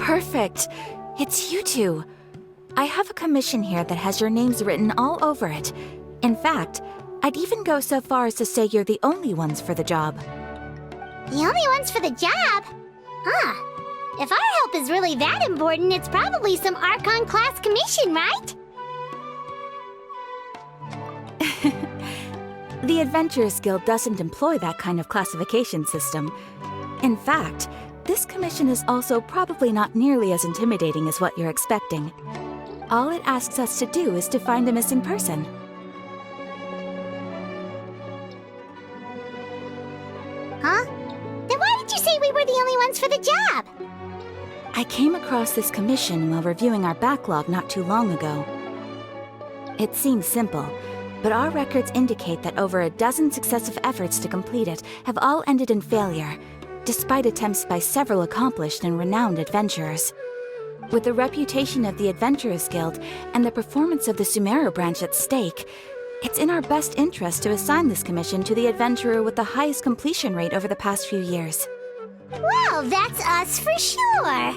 Perfect. It's you two. I have a commission here that has your names written all over it. In fact, I'd even go so far as to say you're the only ones for the job. The only ones for the job? Huh. If our help is really that important, it's probably some Archon class commission, right? The Adventurers Guild doesn't employ that kind of classification system. In fact, this commission is also probably not nearly as intimidating as what you're expecting. All it asks us to do is to find a missing person. Huh? Then why did you say we were the only ones for the job? I came across this commission while reviewing our backlog not too long ago. It seems simple, but our records indicate that over a dozen successive efforts to complete it have all ended in failure, despite attempts by several accomplished and renowned adventurers. With the reputation of the Adventurers Guild and the performance of the Sumeru branch at stake, it's in our best interest to assign this commission to the adventurer with the highest completion rate over the past few years. Well, that's us for sure!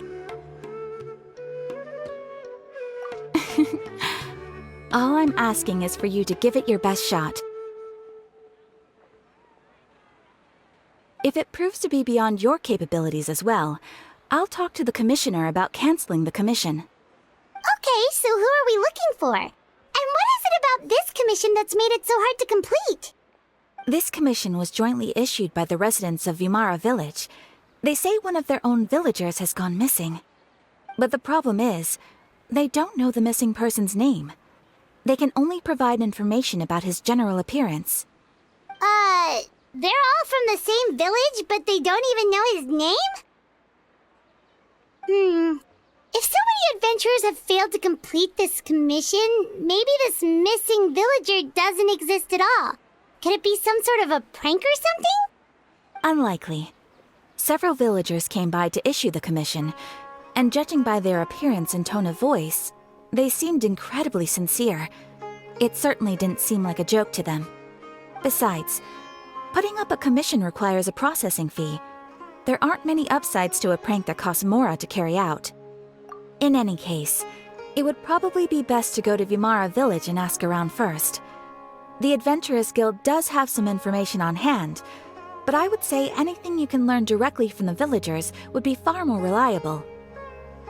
All I'm asking is for you to give it your best shot. If it proves to be beyond your capabilities as well, I'll talk to the commissioner about canceling the commission. Okay, so who are we looking for? And what is it about this commission that's made it so hard to complete? This commission was jointly issued by the residents of Vimara Village. They say one of their own villagers has gone missing. But the problem is, they don't know the missing person's name. They can only provide information about his general appearance. They're all from the same village, but they don't even know his name? If so many adventurers have failed to complete this commission, maybe this missing villager doesn't exist at all. Could it be some sort of a prank or something? Unlikely. Several villagers came by to issue the commission, and judging by their appearance and tone of voice, they seemed incredibly sincere. It certainly didn't seem like a joke to them. Besides, putting up a commission requires a processing fee. There aren't many upsides to a prank that costs Mora to carry out. In any case, it would probably be best to go to Vimara Village and ask around first. The Adventurers Guild does have some information on hand, but I would say anything you can learn directly from the villagers would be far more reliable.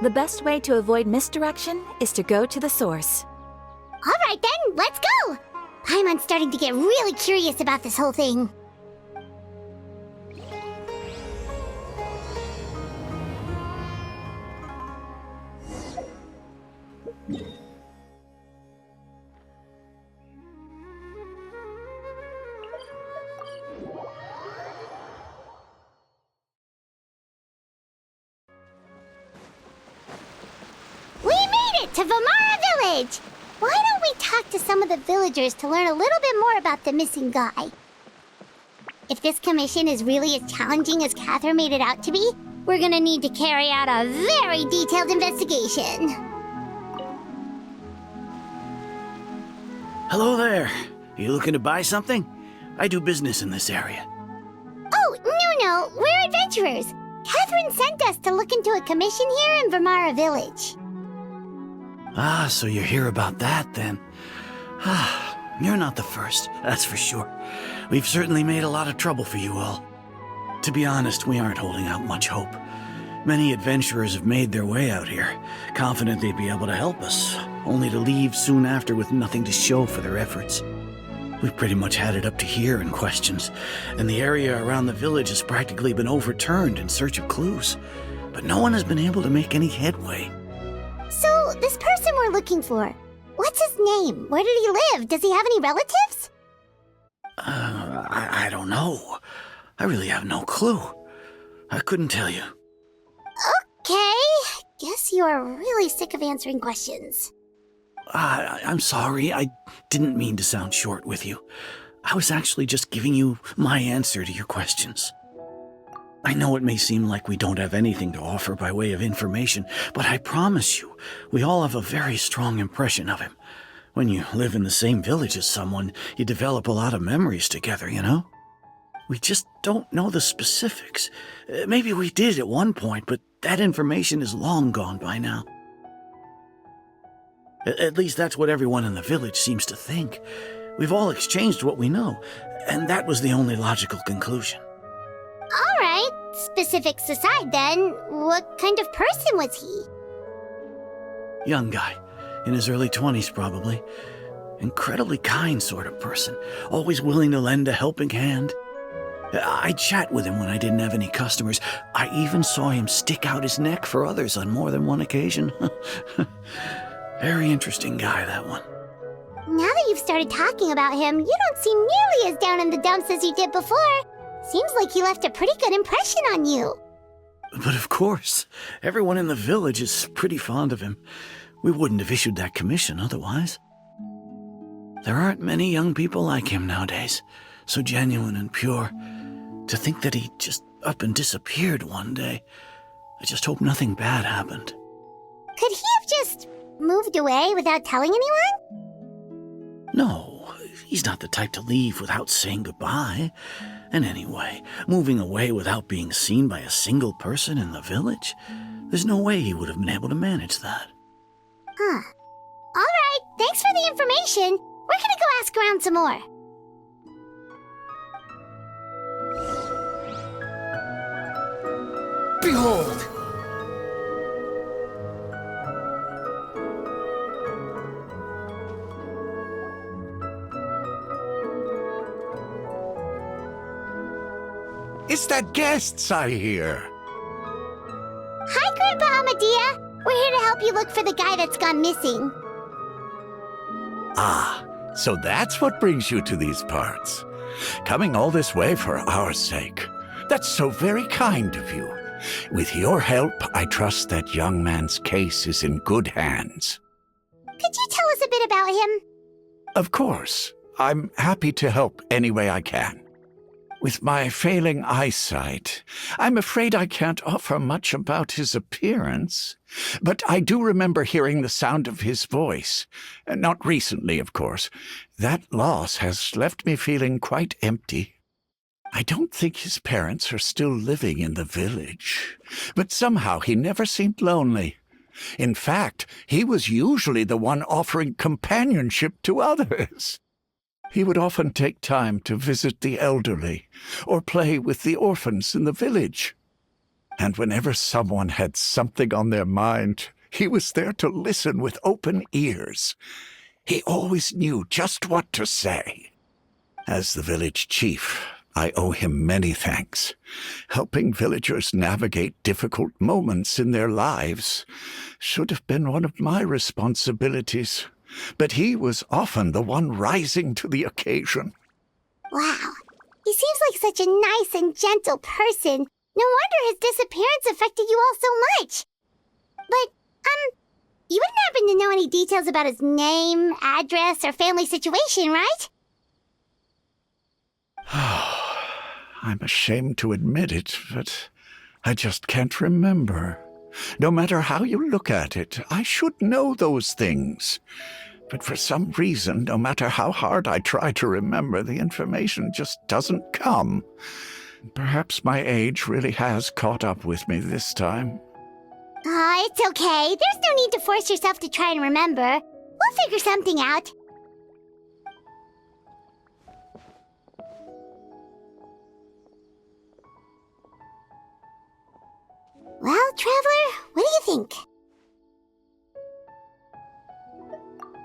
The best way to avoid misdirection is to go to the source. Alright then, let's go! I'm starting to get really curious about this whole thing. We made it to Vimara Village! Why don't we talk to some of the villagers to learn a little bit more about the missing guy? If this commission is really as challenging as Cather made it out to be, we're gonna need to carry out a very detailed investigation. Hello there. You looking to buy something? I do business in this area. Oh, no, we're adventurers. Catherine sent us to look into a commission here in Vimara Village. Ah, so you're here about that, then. Ah, you're not the first, that's for sure. We've certainly made a lot of trouble for you all. To be honest, we aren't holding out much hope. Many adventurers have made their way out here, confident they'd be able to help us, only to leave soon after with nothing to show for their efforts. We've pretty much had it up to here in questions, and the area around the village has practically been overturned in search of clues. But no one has been able to make any headway. So, this person we're looking for, what's his name? Where did he live? Does he have any relatives? I don't know. I really have no clue. I couldn't tell you. Okay, guess you are really sick of answering questions. I'm sorry, I didn't mean to sound short with you. I was actually just giving you my answer to your questions. I know it may seem like we don't have anything to offer by way of information, but I promise you, we all have a very strong impression of him. When you live in the same village as someone, you develop a lot of memories together, you know? We just don't know the specifics. Maybe we did at one point, but that information is long gone by now. At least that's what everyone in the village seems to think. We've all exchanged what we know, and that was the only logical conclusion. All right, specifics aside then, what kind of person was he? Young guy, in his early 20s probably. Incredibly kind sort of person, always willing to lend a helping hand. I'd chat with him when I didn't have any customers. I even saw him stick out his neck for others on more than one occasion. Very interesting guy, that one. Now that you've started talking about him, you don't seem nearly as down in the dumps as you did before. Seems like he left a pretty good impression on you. But of course, everyone in the village is pretty fond of him. We wouldn't have issued that commission otherwise. There aren't many young people like him nowadays, so genuine and pure. To think that he just up and disappeared one day. I just hope nothing bad happened. Could he have just moved away without telling anyone? No, he's not the type to leave without saying goodbye. And anyway, moving away without being seen by a single person in the village? There's no way he would have been able to manage that. Huh. All right, thanks for the information. We're gonna go ask around some more. Behold! It's that guests I hear. Hi, Grandpa Amadea. We're here to help you look for the guy that's gone missing. Ah, so that's what brings you to these parts. Coming all this way for our sake. That's so very kind of you. With your help, I trust that young man's case is in good hands. Could you tell us a bit about him? Of course. I'm happy to help any way I can. With my failing eyesight, I'm afraid I can't offer much about his appearance. But I do remember hearing the sound of his voice. Not recently, of course. That loss has left me feeling quite empty. I don't think his parents are still living in the village. But somehow he never seemed lonely. In fact, he was usually the one offering companionship to others. He would often take time to visit the elderly or play with the orphans in the village. And whenever someone had something on their mind, he was there to listen with open ears. He always knew just what to say. As the village chief, I owe him many thanks. Helping villagers navigate difficult moments in their lives should have been one of my responsibilities. But he was often the one rising to the occasion. Wow. He seems like such a nice and gentle person. No wonder his disappearance affected you all so much. But, you wouldn't happen to know any details about his name, address, or family situation, right? I'm ashamed to admit it, but I just can't remember. No matter how you look at it, I should know those things. But for some reason, no matter how hard I try to remember, the information just doesn't come. Perhaps my age really has caught up with me this time. It's okay. There's no need to force yourself to try and remember. We'll figure something out. Well, Traveler, what do you think?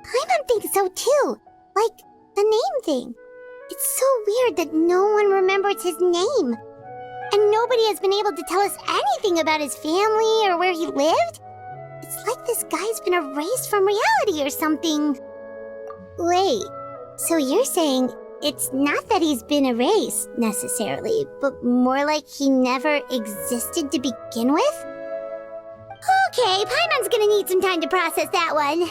Paimon thinks so too. Like, the name thing. It's so weird that no one remembers his name. And nobody has been able to tell us anything about his family or where he lived. It's like this guy's been erased from reality or something. Wait, so you're saying it's not that he's been erased, necessarily, but more like he never existed to begin with? Okay, Paimon's gonna need some time to process that one.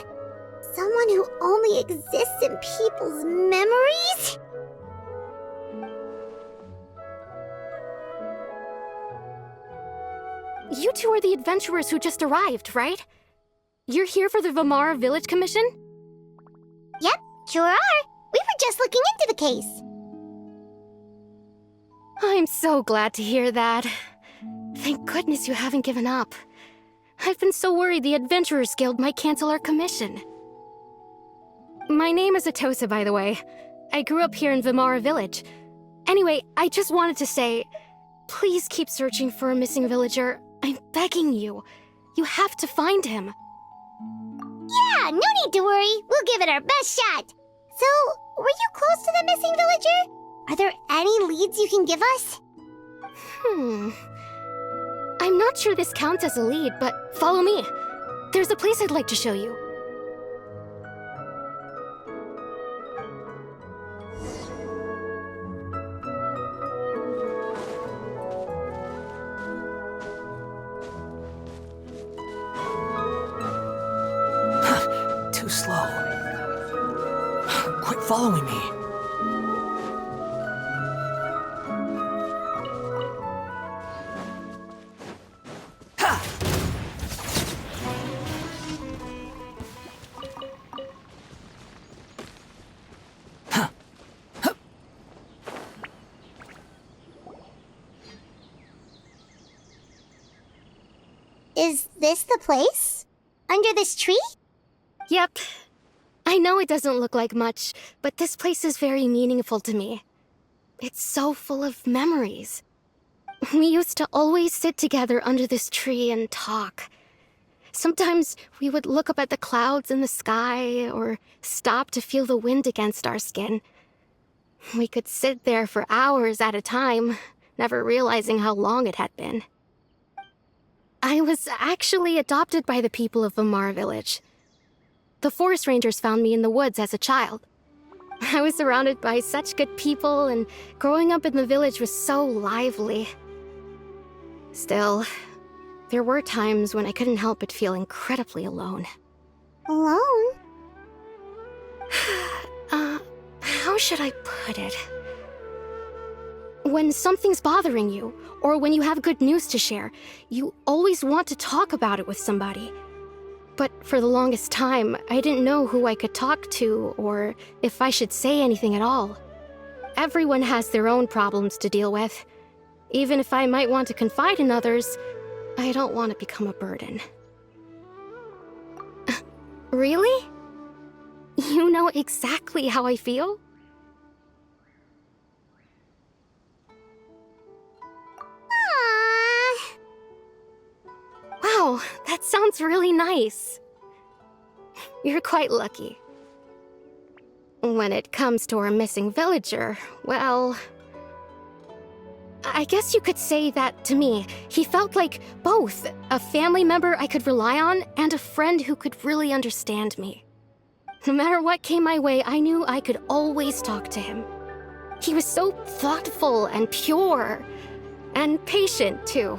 Someone who only exists in people's memories? You two are the adventurers who just arrived, right? You're here for the Vamara Village Commission? Yep, sure are. We were just looking into the case. I'm so glad to hear that. Thank goodness you haven't given up. I've been so worried the Adventurers Guild might cancel our commission. My name is Atosa, by the way. I grew up here in Vimara Village. Anyway, I just wanted to say, please keep searching for a missing villager. I'm begging you. You have to find him. Yeah, no need to worry. We'll give it our best shot. So, were you close to the missing villager? Are there any leads you can give us? I'm not sure this counts as a lead, but follow me. There's a place I'd like to show you. Too slow. Quit following me. Is this the place? Under this tree? Yep. I know it doesn't look like much, but this place is very meaningful to me. It's so full of memories. We used to always sit together under this tree and talk. Sometimes we would look up at the clouds in the sky or stop to feel the wind against our skin. We could sit there for hours at a time, never realizing how long it had been. I was actually adopted by the people of Vimara Village. The forest rangers found me in the woods as a child. I was surrounded by such good people, and growing up in the village was so lively. Still, there were times when I couldn't help but feel incredibly alone. Alone? How should I put it? When something's bothering you, or when you have good news to share, you always want to talk about it with somebody. But for the longest time, I didn't know who I could talk to, or if I should say anything at all. Everyone has their own problems to deal with. Even if I might want to confide in others, I don't want to become a burden. Really? You know exactly how I feel? Aww. Wow, that sounds really nice. You're quite lucky. When it comes to our missing villager, well, I guess you could say that to me. He felt like both a family member I could rely on and a friend who could really understand me. No matter what came my way, I knew I could always talk to him. He was so thoughtful and pure, and patient too.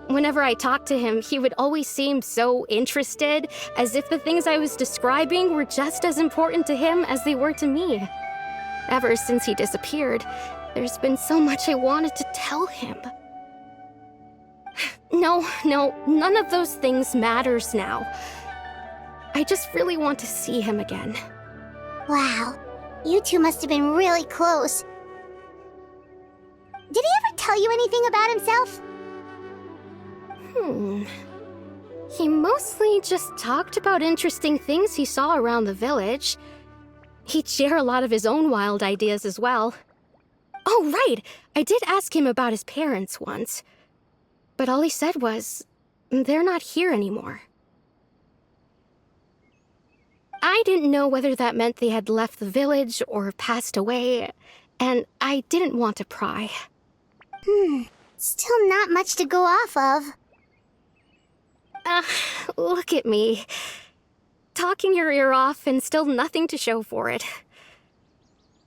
Whenever I talked to him, he would always seem so interested, as if the things I was describing were just as important to him as they were to me. Ever since he disappeared, there's been so much I wanted to tell him. No, none of those things matters now. I just really want to see him again. Wow, you two must have been really close. Did he ever tell you anything about himself? He mostly just talked about interesting things he saw around the village. He'd share a lot of his own wild ideas as well. Oh, right! I did ask him about his parents once. But all he said was, they're not here anymore. I didn't know whether that meant they had left the village or passed away, and I didn't want to pry. Still not much to go off of. Look at me. Talking your ear off and still nothing to show for it.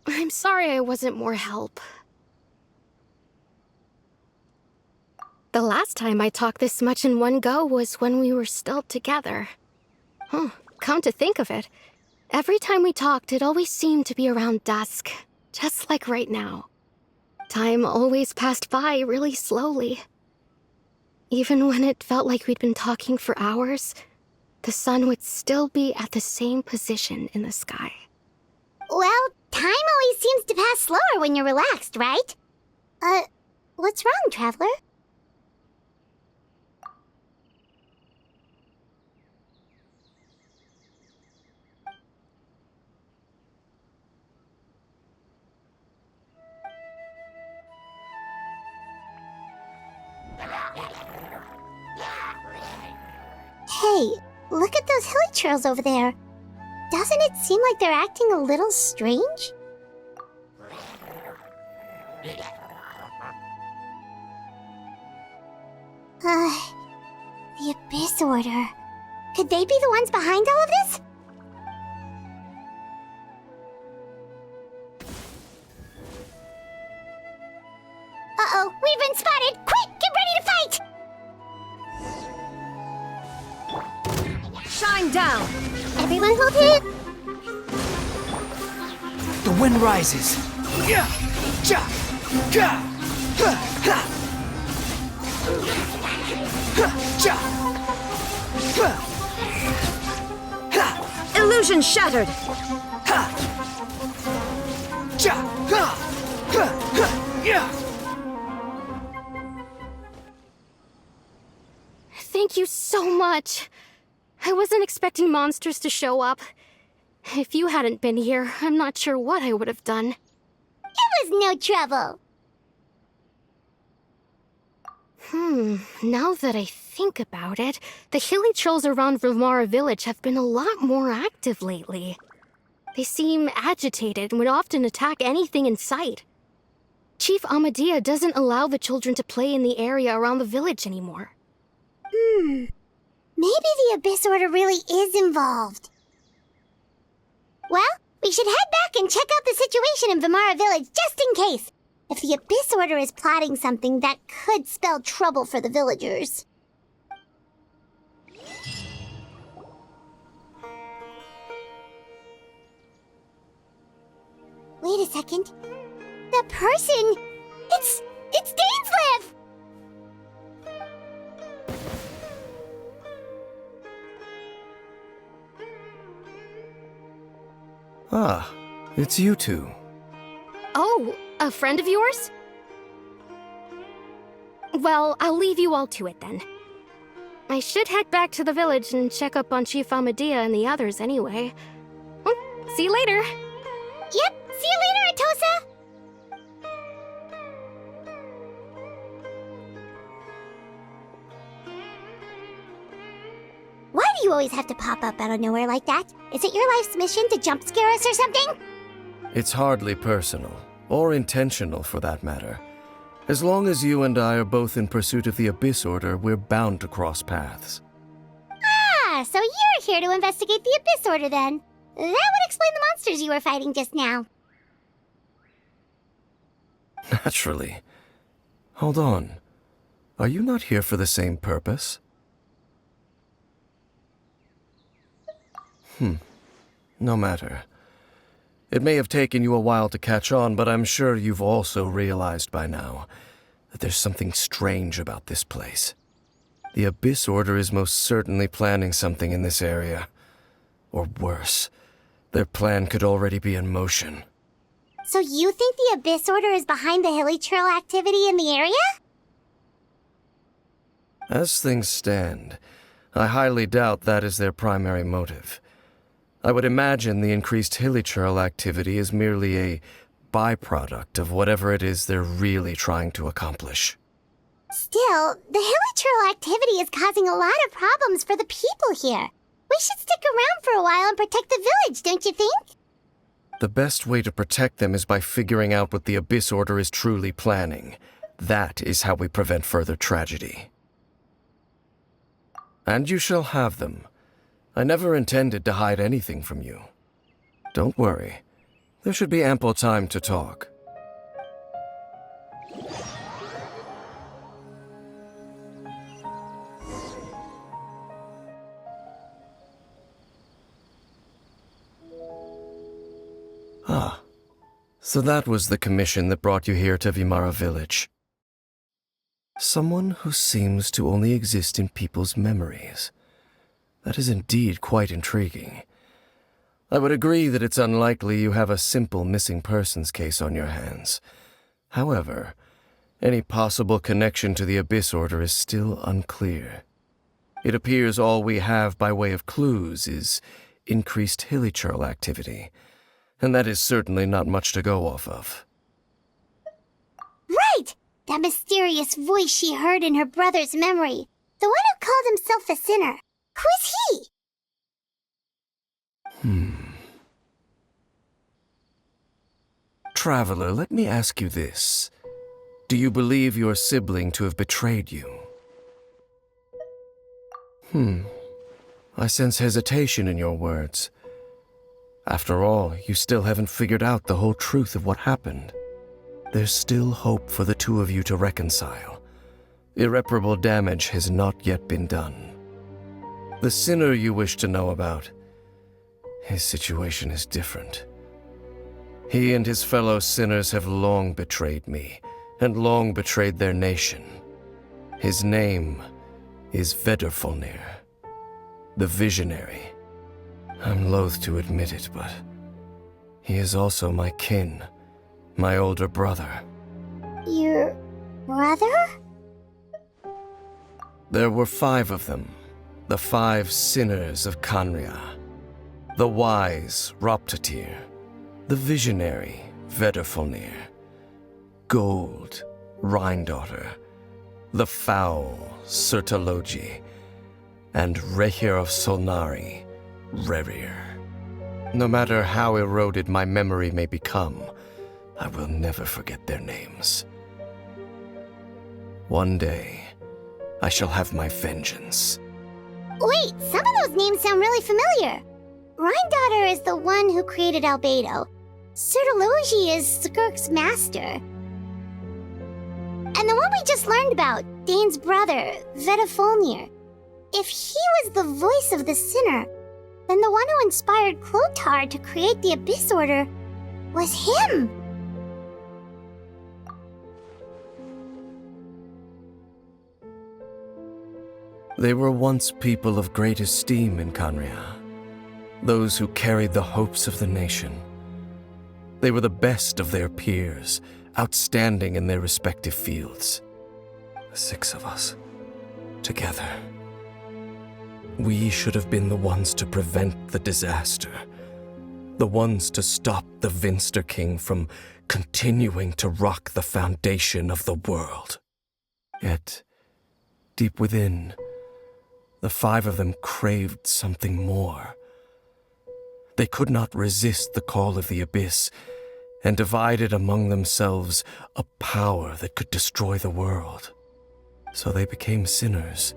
I'm sorry I wasn't more help. The last time I talked this much in one go was when we were still together. Come to think of it, every time we talked, it always seemed to be around dusk, just like right now. Time always passed by really slowly. Even when it felt like we'd been talking for hours, the sun would still be at the same position in the sky. Well, time always seems to pass slower when you're relaxed, right? What's wrong, Traveler? Hey, look at those hilly trails over there. Doesn't it seem like they're acting a little strange? The Abyss Order. Could they be the ones behind all of this? Uh-oh, we've been spotted! Quick, get ready to fight! Shine down! Everyone hold it! The wind rises. Yeah! Ja! Ja! Ha! Ha! Ha! Ja! Ha! Ha! Illusion shattered! Ha! Ja! Ha! Ha! Ha! Yeah! Thank you so much. I wasn't expecting monsters to show up. If you hadn't been here, I'm not sure what I would have done. It was no trouble. Now that I think about it, the hilly trolls around Vimara village have been a lot more active lately. They seem agitated and would often attack anything in sight. Chief Amadea doesn't allow the children to play in the area around the village anymore. Maybe the Abyss Order really is involved. Well, we should head back and check out the situation in Vimara village just in case. If the Abyss Order is plotting something that could spell trouble for the villagers. Wait a second. That person! It's Dainslev! Ah, it's you two. Oh, a friend of yours? Well, I'll leave you all to it then. I should head back to the village and check up on Chief Amadea and the others anyway. Well, see you later. Yep, see you later, Atosa! Why do you always have to pop up out of nowhere like that? Is it your life's mission to jump scare us or something? It's hardly personal, or intentional for that matter. As long as you and I are both in pursuit of the Abyss Order, we're bound to cross paths. Ah, so you're here to investigate the Abyss Order then. That would explain the monsters you were fighting just now. Naturally. Hold on. Are you not here for the same purpose? No matter. It may have taken you a while to catch on, but I'm sure you've also realized by now that there's something strange about this place. The Abyss Order is most certainly planning something in this area. Or worse, their plan could already be in motion. So you think the Abyss Order is behind the hilly trail activity in the area? As things stand, I highly doubt that is their primary motive. I would imagine the increased hilichurl activity is merely a byproduct of whatever it is they're really trying to accomplish. Still, the hilichurl activity is causing a lot of problems for the people here. We should stick around for a while and protect the village, don't you think? The best way to protect them is by figuring out what the Abyss Order is truly planning. That is how we prevent further tragedy. And you shall have them. I never intended to hide anything from you. Don't worry. There should be ample time to talk. Ah, so that was the commission that brought you here to Vimara village. Someone who seems to only exist in people's memories. That is indeed quite intriguing. I would agree that it's unlikely you have a simple missing persons case on your hands. However, any possible connection to the Abyss Order is still unclear. It appears all we have by way of clues is increased hilichurl activity, and that is certainly not much to go off of. Right! That mysterious voice she heard in her brother's memory. The one who called himself a sinner. Who is he? Traveler, let me ask you this. Do you believe your sibling to have betrayed you? I sense hesitation in your words. After all, you still haven't figured out the whole truth of what happened. There's still hope for the two of you to reconcile. Irreparable damage has not yet been done. The sinner you wish to know about, his situation is different. He and his fellow sinners have long betrayed me, and long betrayed their nation. His name is Vedrfolnir, the Visionary. I'm loath to admit it, but he is also my kin, my older brother. Your brother? There were 5 of them, the 5 sinners of Khaenri'ah. The wise, Roptatyr. The visionary, Vedrfolnir. Gold, Rhine-daughter. The foul, Sertalogi. And Rehir of Solnari, Rerir. No matter how eroded my memory may become, I will never forget their names. One day, I shall have my vengeance. Wait, some of those names sound really familiar. Rhine-daughter is the one who created Albedo. Sertalogi is Skirk's master. And the one we just learned about, Dain's brother, Vedrfolnir. If he was the voice of the sinner, then the one who inspired Clothar to create the Abyss Order was him. They were once people of great esteem in Khaenri'ah, those who carried the hopes of the nation. They were the best of their peers, outstanding in their respective fields. The 6 of us, together. We should have been the ones to prevent the disaster, the ones to stop the Vinster King from continuing to rock the foundation of the world. Yet, deep within, the 5 of them craved something more. They could not resist the call of the Abyss, and divided among themselves a power that could destroy the world. So they became sinners,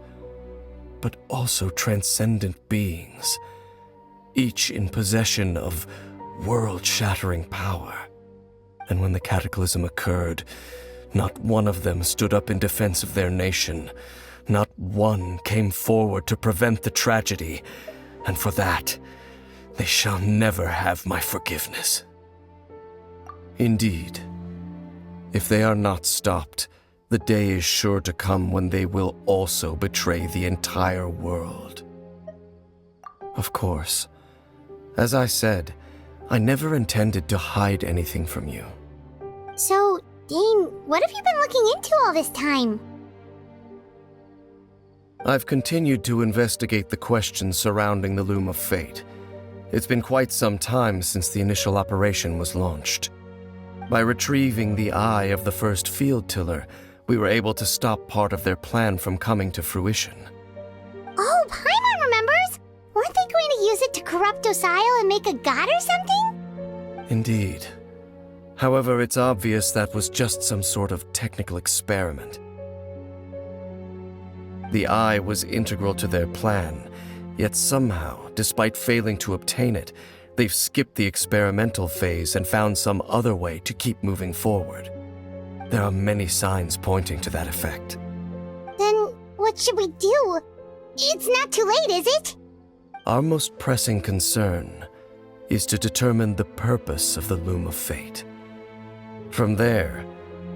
but also transcendent beings, each in possession of world-shattering power. And when the cataclysm occurred, not one of them stood up in defense of their nation. Not one came forward to prevent the tragedy, and for that, they shall never have my forgiveness. Indeed, if they are not stopped, the day is sure to come when they will also betray the entire world. Of course, as I said, I never intended to hide anything from you. So, Dain, what have you been looking into all this time? I've continued to investigate the questions surrounding the Loom of Fate. It's been quite some time since the initial operation was launched. By retrieving the eye of the first field tiller, we were able to stop part of their plan from coming to fruition. Oh, Paimon remembers! Weren't they going to use it to corrupt Osial and make a god or something? Indeed. However, it's obvious that was just some sort of technical experiment. The eye was integral to their plan, yet somehow, despite failing to obtain it, they've skipped the experimental phase and found some other way to keep moving forward. There are many signs pointing to that effect. Then what should we do? It's not too late, is it? Our most pressing concern is to determine the purpose of the Loom of Fate. From there,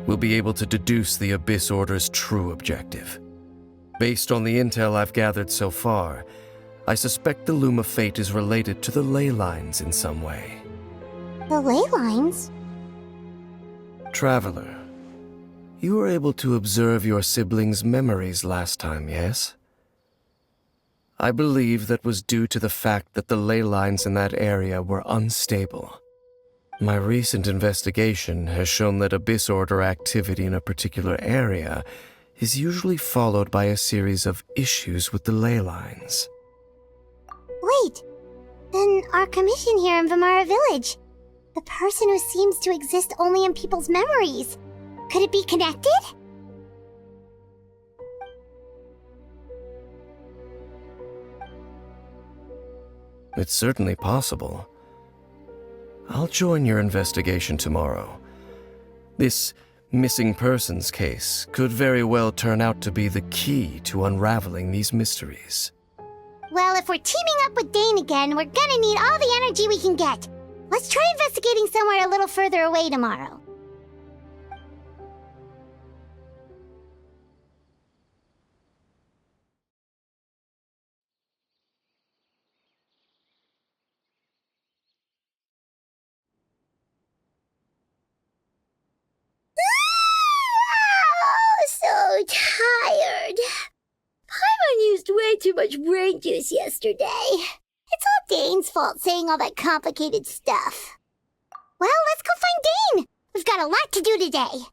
we'll be able to deduce the Abyss Order's true objective. Based on the intel I've gathered so far, I suspect the Loom of Fate is related to the ley lines in some way. The ley lines? Traveler, you were able to observe your siblings' memories last time, yes? I believe that was due to the fact that the ley lines in that area were unstable. My recent investigation has shown that Abyss Order activity in a particular area is usually followed by a series of issues with the ley lines. Then our commission here in Vamara Village. The person who seems to exist only in people's memories. Could it be connected? It's certainly possible. I'll join your investigation tomorrow. This missing persons case could very well turn out to be the key to unraveling these mysteries. Well, if we're teaming up with Dain again, we're gonna need all the energy we can get. Let's try investigating somewhere a little further away tomorrow. So tired. Paimon used way too much brain juice yesterday. It's all Dain's fault saying all that complicated stuff. Well, let's go find Dain. We've got a lot to do today.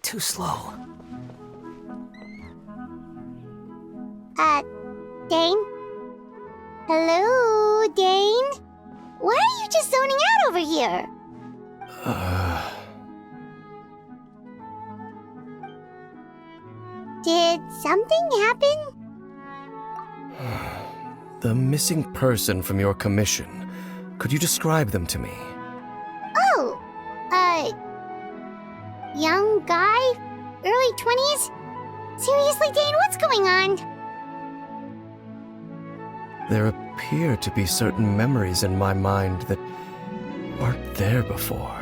Too slow. Dain? Hello, Dain? Why are you just zoning out over here? Did something happen? The missing person from your commission. Could you describe them to me? Oh, young guy? Early 20s? Seriously, Dain, what's going on? There appear to be certain memories in my mind that weren't there before.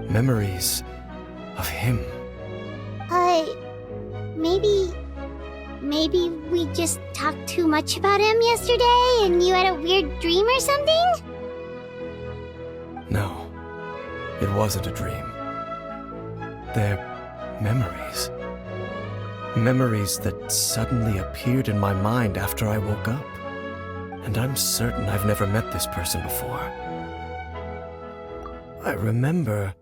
Memories of him. Maybe we just talked too much about him yesterday and you had a weird dream or something? No, it wasn't a dream. They're memories. Memories that suddenly appeared in my mind after I woke up. And I'm certain I've never met this person before. I remember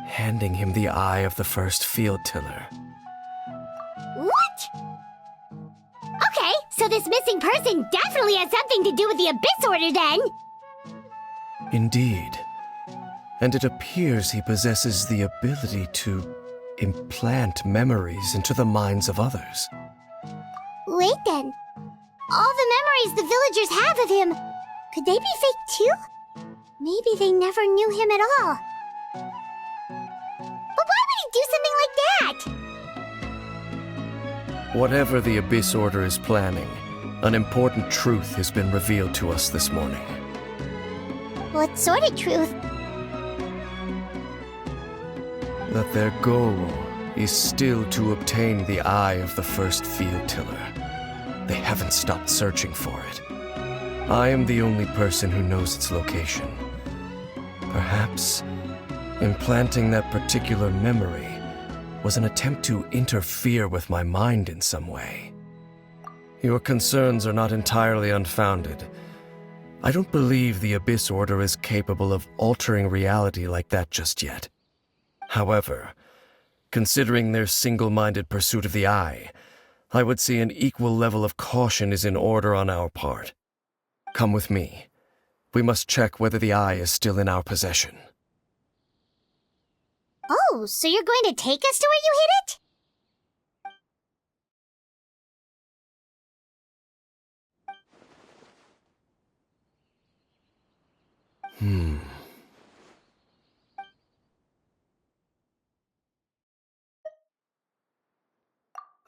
handing him the eye of the first field tiller. What? Okay, so this missing person definitely has something to do with the Abyss Order then! Indeed. And it appears he possesses the ability to implant memories into the minds of others. Wait then. All the memories the villagers have of him, could they be fake too? Maybe they never knew him at all. But why would he do something like that? Whatever the Abyss Order is planning, an important truth has been revealed to us this morning. What sort of truth? That their goal is still to obtain the eye of the first field tiller. They haven't stopped searching for it. I am the only person who knows its location. Perhaps implanting that particular memory was an attempt to interfere with my mind in some way. Your concerns are not entirely unfounded. I don't believe the Abyss Order is capable of altering reality like that just yet. However, considering their single-minded pursuit of the eye, I would say an equal level of caution is in order on our part. Come with me. We must check whether the eye is still in our possession. Oh, so you're going to take us to where you hid it?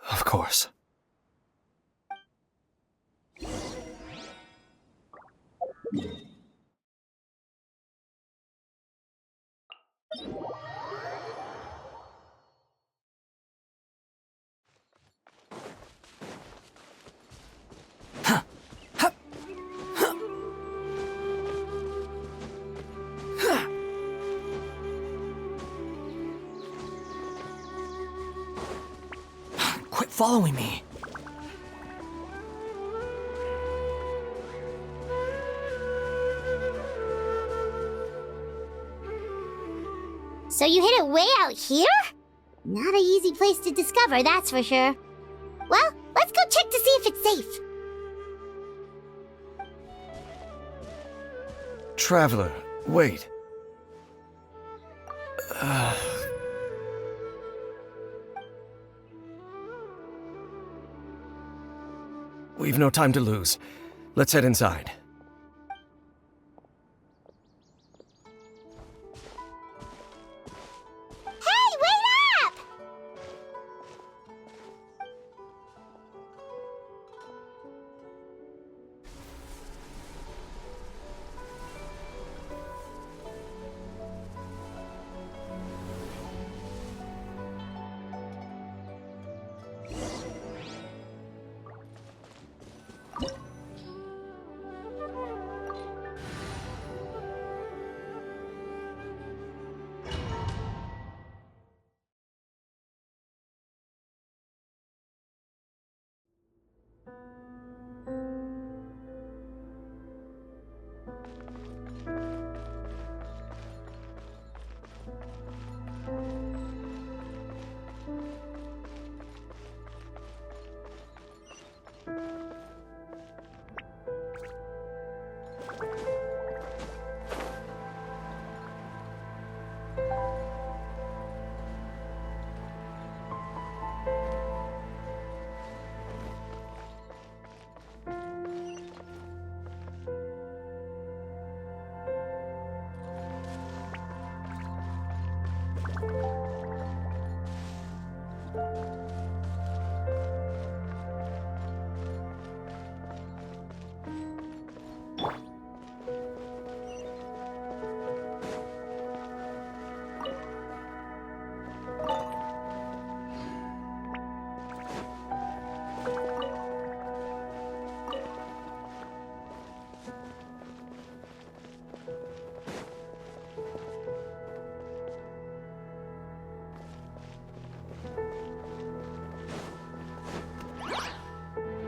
Of course. Quit following me. So you hid it way out here? Not an easy place to discover, that's for sure. Well, let's go check to see if it's safe. Traveler, wait. We've no time to lose. Let's head inside. Hey, wait up!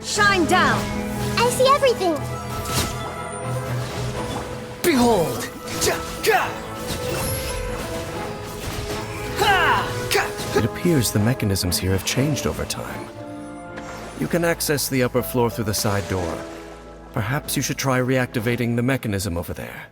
Shine down! I see everything! Behold! It appears the mechanisms here have changed over time. You can access the upper floor through the side door. Perhaps you should try reactivating the mechanism over there.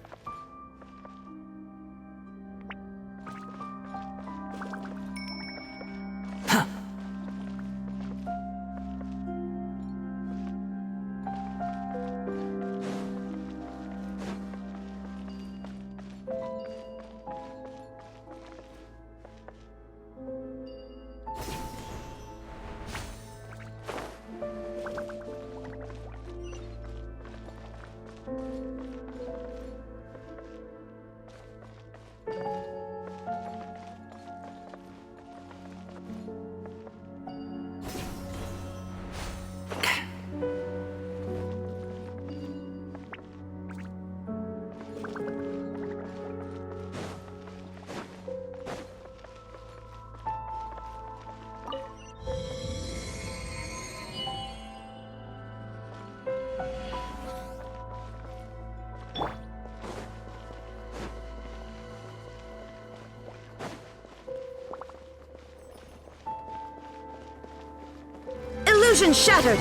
Illusion shattered!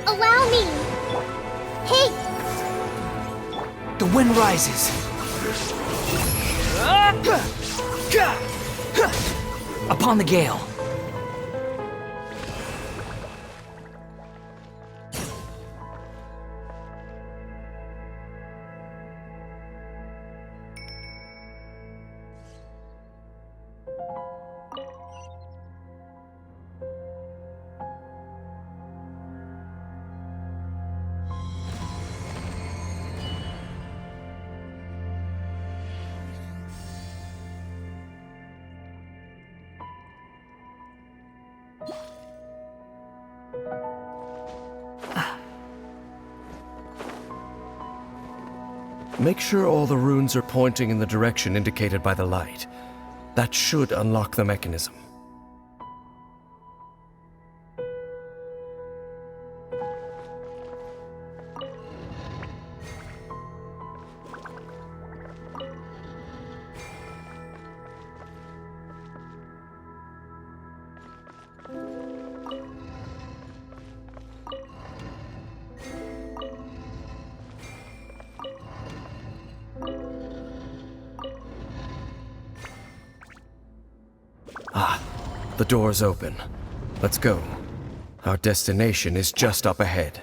Allow me! Hey! The wind rises. Upon the gale. Make sure all the runes are pointing in the direction indicated by the light. That should unlock the mechanism. The door's open. Let's go. Our destination is just up ahead.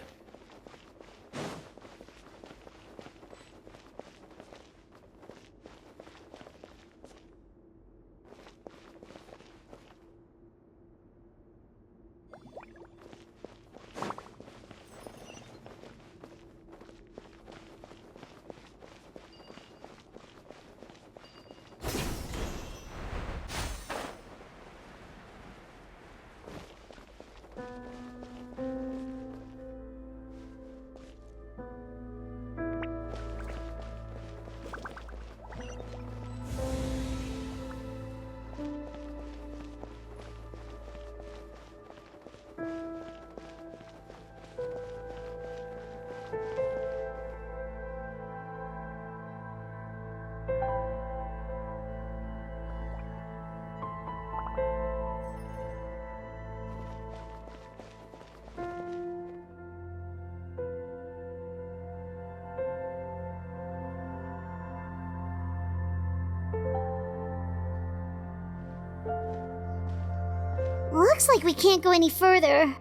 Looks like we can't go any further.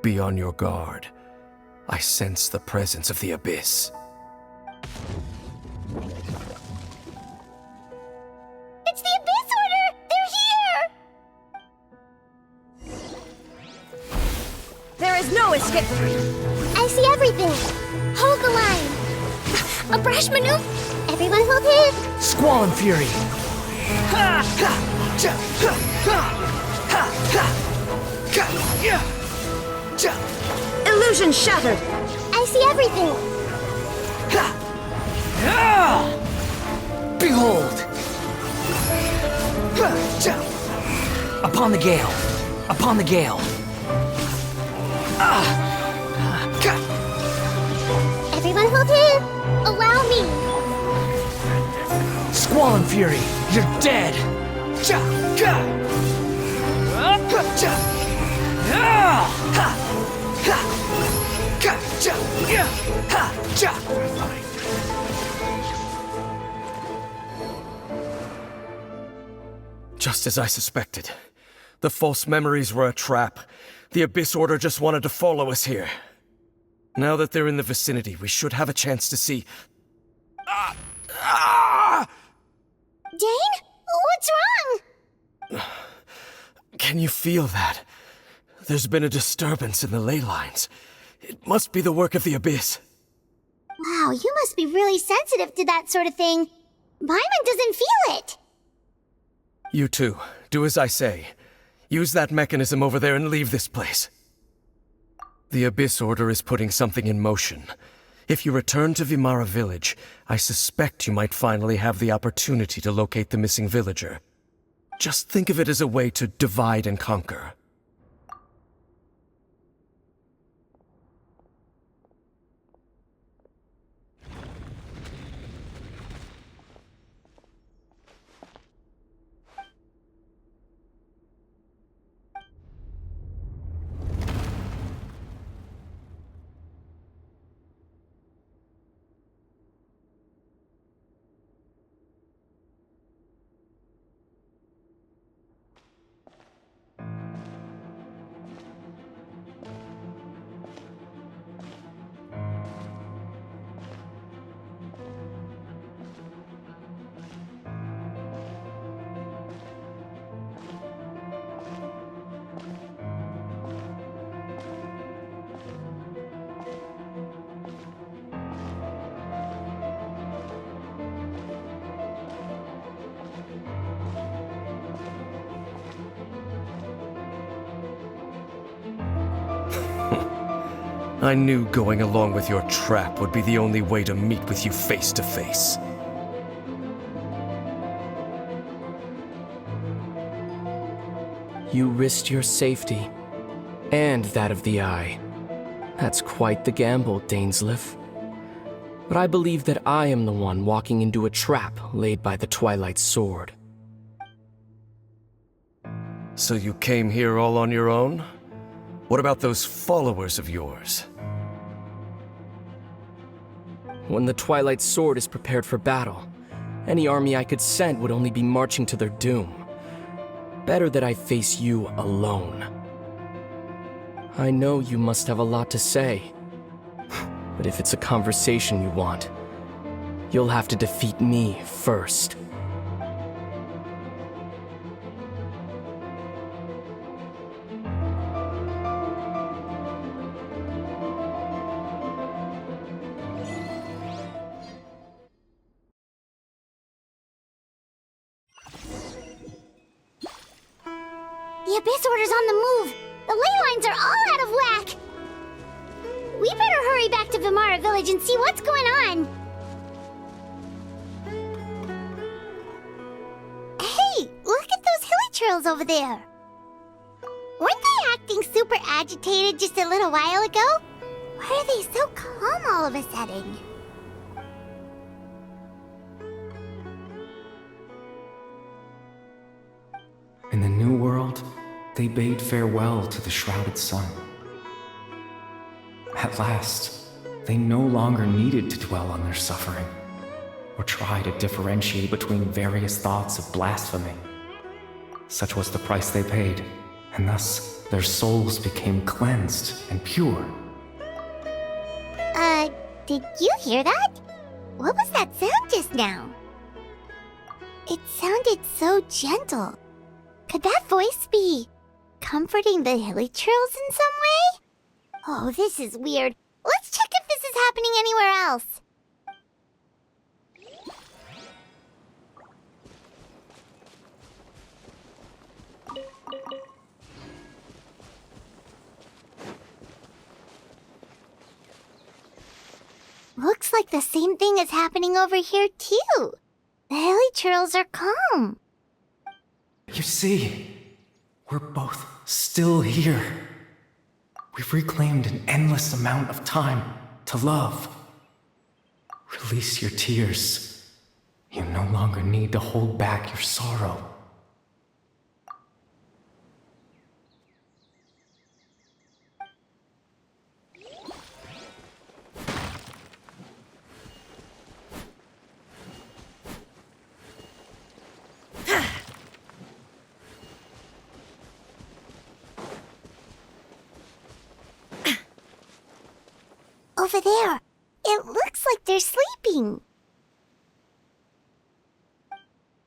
Be on your guard. I sense the presence of the Abyss. It's the Abyss Order! They're here! There is no escape. I see everything. Hold the line. A brash maneuver. Everyone hold it. Squall and Fury. Illusion shattered. I see everything. Behold! Upon the gale. Upon the gale. Everyone hold it. Allow me. Squall and Fury, you're dead! Just as I suspected. The false memories were a trap. The Abyss Order just wanted to follow us here. Now that they're in the vicinity, we should have a chance to see... Dain? What's wrong? Can you feel that? There's been a disturbance in the ley lines. It must be the work of the Abyss. Wow, you must be really sensitive to that sort of thing. Paimon doesn't feel it. You too. Do as I say. Use that mechanism over there and leave this place. The Abyss Order is putting something in motion. If you return to Vimara Village, I suspect you might finally have the opportunity to locate the missing villager. Just think of it as a way to divide and conquer. I knew going along with your trap would be the only way to meet with you face to face. You risked your safety, and that of the Eye. That's quite the gamble, Dainsleif. But I believe that I am the one walking into a trap laid by the Twilight Sword. So you came here all on your own? What about those followers of yours? When the Twilight Sword is prepared for battle, Any army I could send would only be marching to their doom. Better that I face you alone. I know you must have a lot to say. But if it's a conversation you want, you'll have to defeat me first. The Abyss Order's on the move! The ley lines are all out of whack! We better hurry back to Vimara Village and see what's going on! Hey, look at those hilichurls over there! Weren't they acting super agitated just a little while ago? Why are they so calm all of a sudden? In the new world, they bade farewell to the shrouded sun. At last, they no longer needed to dwell on their suffering, or try to differentiate between various thoughts of blasphemy. Such was the price they paid, and thus their souls became cleansed and pure. Did you hear that? What was that sound just now? It sounded so gentle. Could that voice be comforting the hilichurls in some way? Oh, this is weird. Let's check if this is happening anywhere else. Looks like the same thing is happening over here, too. The hilichurls are calm. You see, we're both still here. We've reclaimed an endless amount of time to love. Release your tears. You no longer need to hold back your sorrow. Over there. It looks like they're sleeping.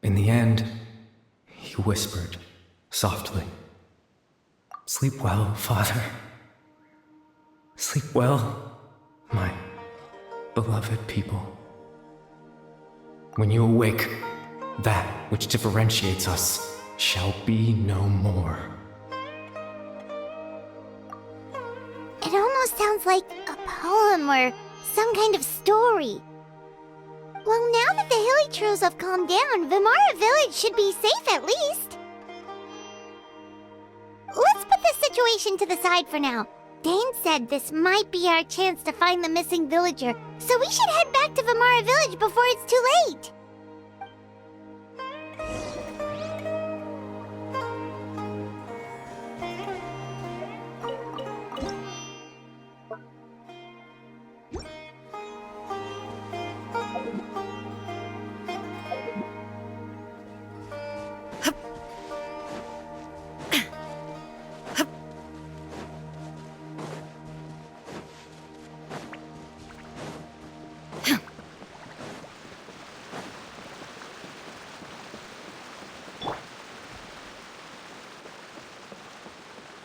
In the end, he whispered softly, "Sleep well, Father. Sleep well, my beloved people. When you awake, that which differentiates us shall be no more." It almost sounds like a poem or some kind of story. Well, now that the hilichurls have calmed down, Vimara Village should be safe at least. Let's put this situation to the side for now. Dain said this might be our chance to find the missing villager, so we should head back to Vimara Village before it's too late.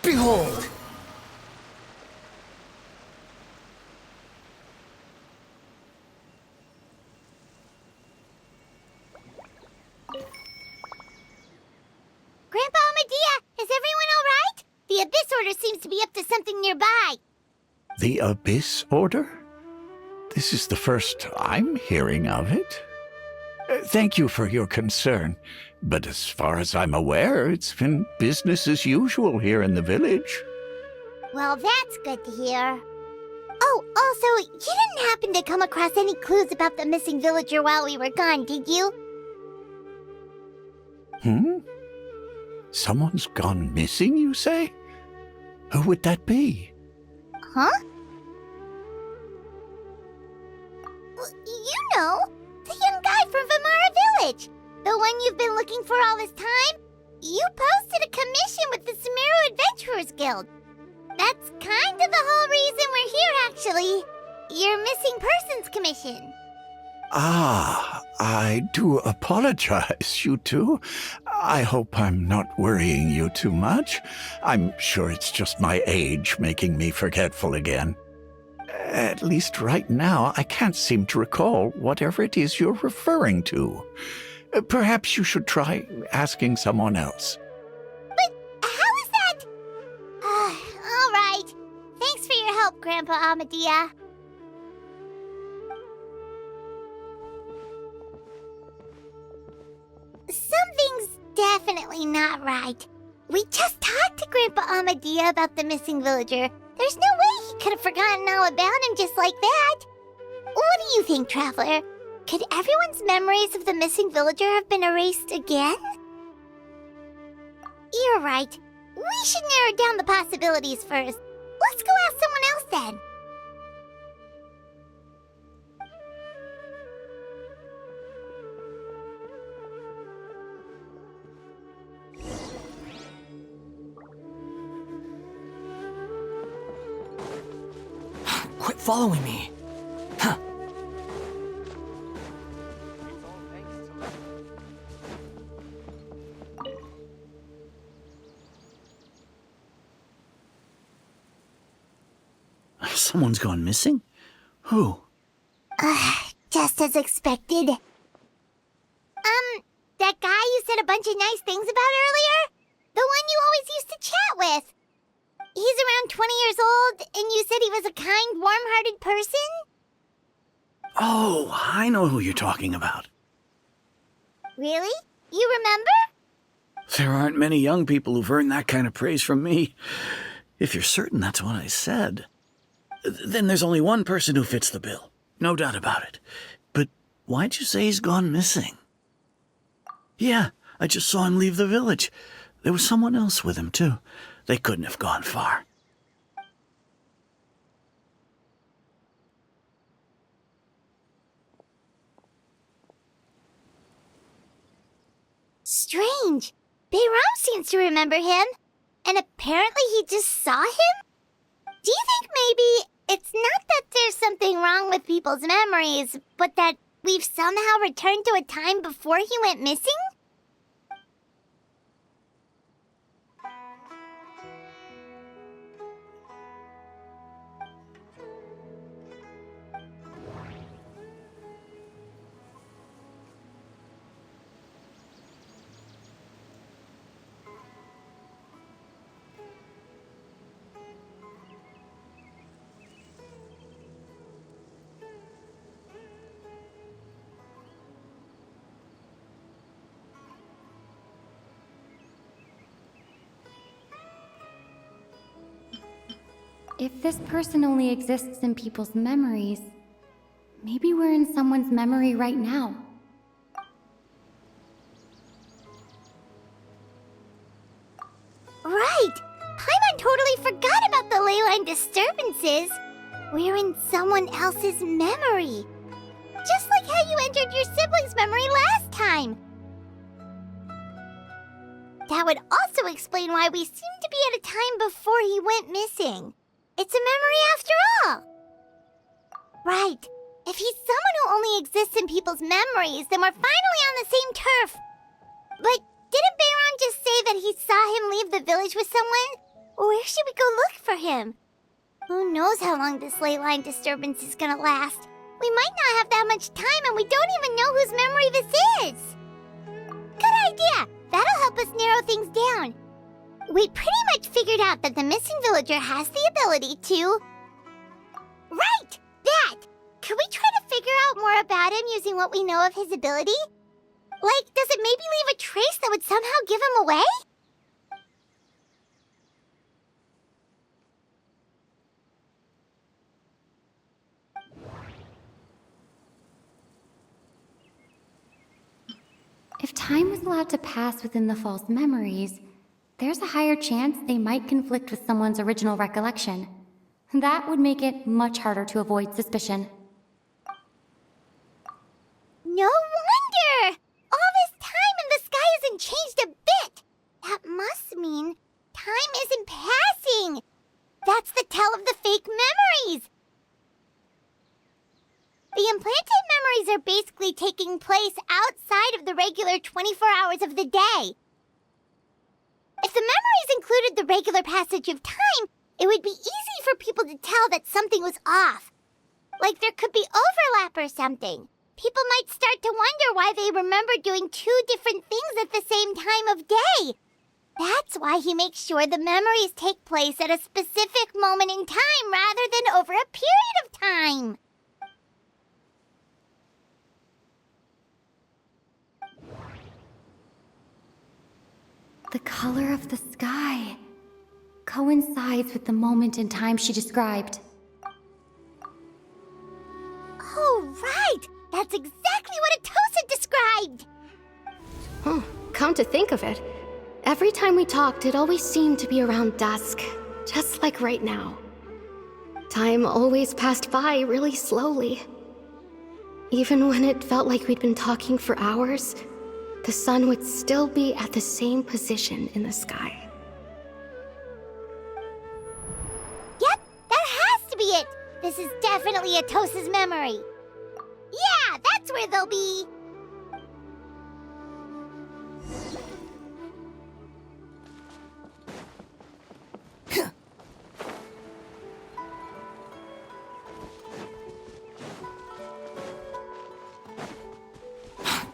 Behold! Grandpa Medea, is everyone all right? The Abyss Order seems to be up to something nearby. The Abyss Order? This is the first I'm hearing of it. Thank you for your concern, but as far as I'm aware, it's been business as usual here in the village. Well, that's good to hear. Oh, also, you didn't happen to come across any clues about the missing villager while we were gone, did you? Someone's gone missing, you say? Who would that be? Huh? Well, you know, the young guy from Vimara one you've been looking for all this time? You posted a commission with the Sumeru Adventurers Guild. That's kind of the whole reason we're here, actually. Your missing persons commission. Ah, I do apologize, you two. I hope I'm not worrying you too much. I'm sure it's just my age making me forgetful again. At least right now, I can't seem to recall whatever it is you're referring to. Perhaps you should try asking someone else. But how is that? All right. Thanks for your help, Grandpa Amadia. Something's definitely not right. We just talked to Grandpa Amadia about the missing villager. There's no way he could have forgotten all about him just like that. What do you think, Traveler? Could everyone's memories of the missing villager have been erased again? You're right. We should narrow down the possibilities first. Let's go ask someone else then. Quit following me. Huh. Someone's gone missing? Who? Just as expected. That guy you said a bunch of nice things about earlier? The one you always used to chat with. He's around 20 years old, and you said he was a kind, warm-hearted person? Oh, I know who you're talking about. Really? You remember? There aren't many young people who've earned that kind of praise from me. If you're certain that's what I said, then there's only one person who fits the bill. No doubt about it. But why'd you say he's gone missing? Yeah, I just saw him leave the village. There was someone else with him, too. They couldn't have gone far. Strange. Bayram seems to remember him. And apparently he just saw him? Do you think maybe it's not that there's something wrong with people's memories, but that we've somehow returned to a time before he went missing? If this person only exists in people's memories, maybe we're in someone's memory right now. Right! Paimon totally forgot about the leyline disturbances. We're in someone else's memory. Just like how you entered your sibling's memory last time. That would also explain why we seem to be at a time before he went missing. It's a memory after all. Right. If he's someone who only exists in people's memories, then we're finally on the same turf. But didn't Bayron just say that he saw him leave the village with someone? Where should we go look for him? Who knows how long this ley line disturbance is gonna last? We might not have that much time, and we don't even know whose memory this is. Good idea. That'll help us narrow things down. We pretty much figured out that the missing villager has the ability to... Right! That! Could we try to figure out more about him using what we know of his ability? Like, does it maybe leave a trace that would somehow give him away? If time was allowed to pass within the false memories, there's a higher chance they might conflict with someone's original recollection. That would make it much harder to avoid suspicion. No wonder! All this time and place outside of the regular 24 hours of the day. If the memories included the regular passage of time, it would be easy for people to tell that something was off. Like there could be overlap or something. People might start to wonder why they remember doing two different things at the same time of day. That's why he makes sure the memories take place at a specific moment in time rather than over a period of time. The color of the sky coincides with the moment in time she described. Oh, right! That's exactly what Atosa described! Oh, come to think of it, every time we talked, it always seemed to be around dusk, just like right now. Time always passed by really slowly. Even when it felt like we'd been talking for hours, the sun would still be at the same position in the sky. Yep, that has to be it! This is definitely Atosa's memory. Yeah, that's where they'll be!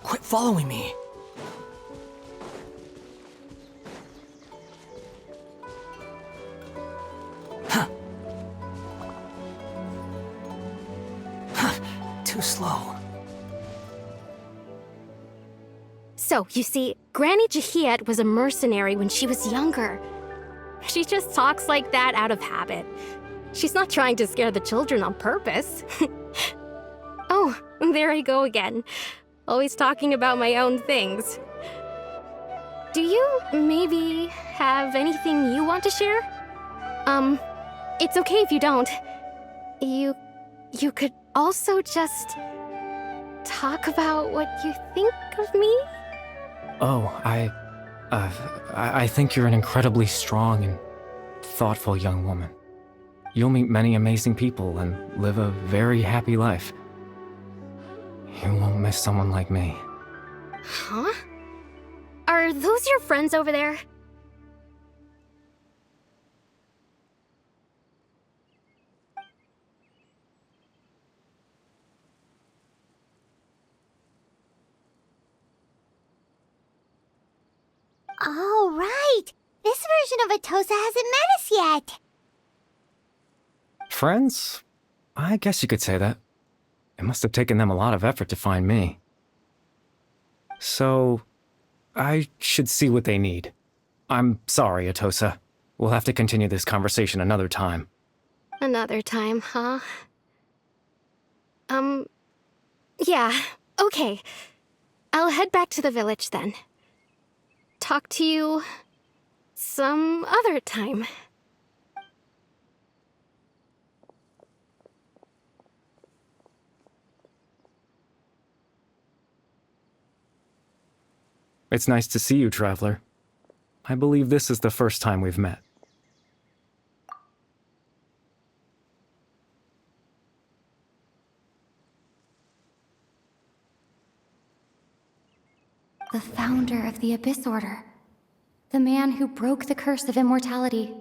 Quit following me. Too slow. So, you see, Granny Jahiet was a mercenary when she was younger. She just talks like that out of habit. She's not trying to scare the children on purpose. Oh, there I go again. Always talking about my own things. Do you maybe have anything you want to share? It's okay if you don't. You could also just talk about what you think of me? Oh, I think you're an incredibly strong and thoughtful young woman. You'll meet many amazing people and live a very happy life. You won't miss someone like me. Huh? Are those your friends over there? Oh, right! This version of Atosa hasn't met us yet! Friends? I guess you could say that. It must have taken them a lot of effort to find me. So, I should see what they need. I'm sorry, Atosa. We'll have to continue this conversation another time. Another time, huh? Yeah, okay. I'll head back to the village then. Talk to you some other time. It's nice to see you, Traveler. I believe this is the first time we've met. The founder of the Abyss Order. The man who broke the curse of immortality.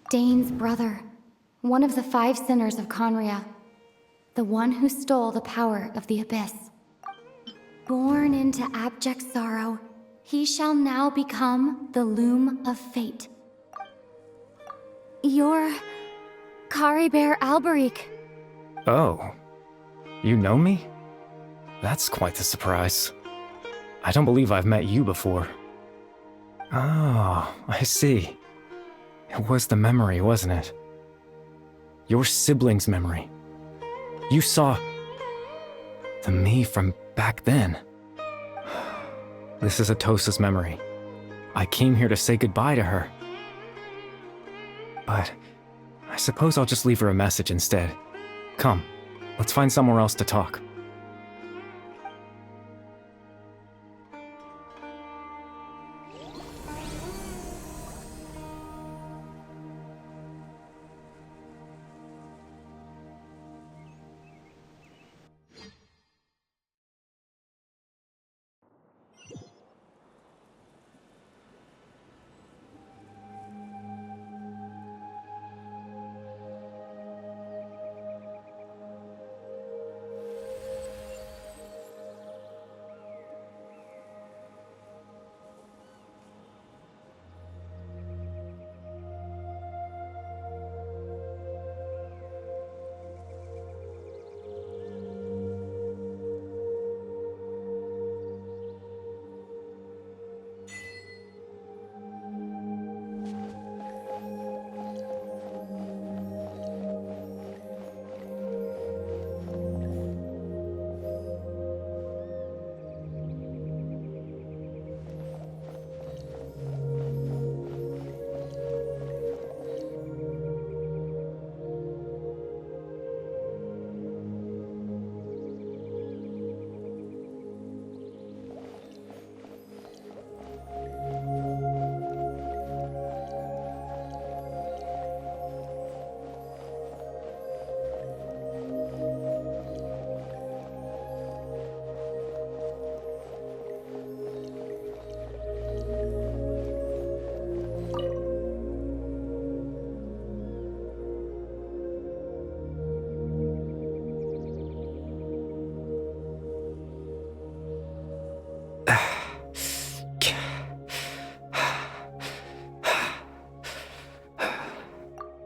Dain's brother. One of the 5 sinners of Conria. The one who stole the power of the Abyss. Born into abject sorrow, he shall now become the loom of fate. You're Caribert Alberic. Oh. You know me? That's quite the surprise. I don't believe I've met you before. Oh, I see. It was the memory, wasn't it? Your sibling's memory. You saw the me from back then. This is Atosa's memory. I came here to say goodbye to her. But I suppose I'll just leave her a message instead. Come, let's find somewhere else to talk.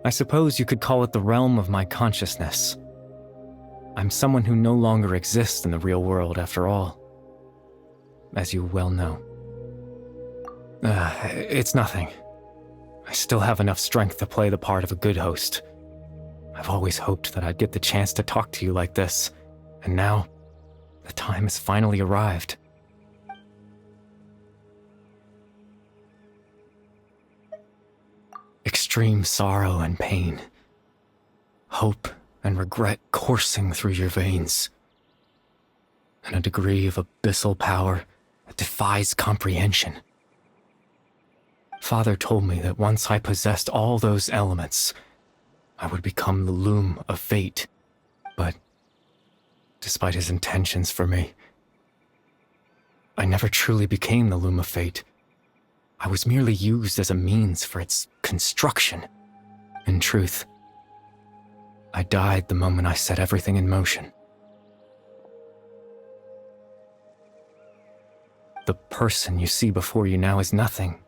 I suppose you could call it the realm of my consciousness. I'm someone who no longer exists in the real world after all, as you well know. It's nothing. I still have enough strength to play the part of a good host. I've always hoped that I'd get the chance to talk to you like this, and now, the time has finally arrived. Extreme sorrow and pain. Hope and regret coursing through your veins. And a degree of abyssal power that defies comprehension. Father told me that once I possessed all those elements, I would become the loom of fate. But, despite his intentions for me, I never truly became the loom of fate. I was merely used as a means for its construction. In truth, I died the moment I set everything in motion. The person you see before you now is nothing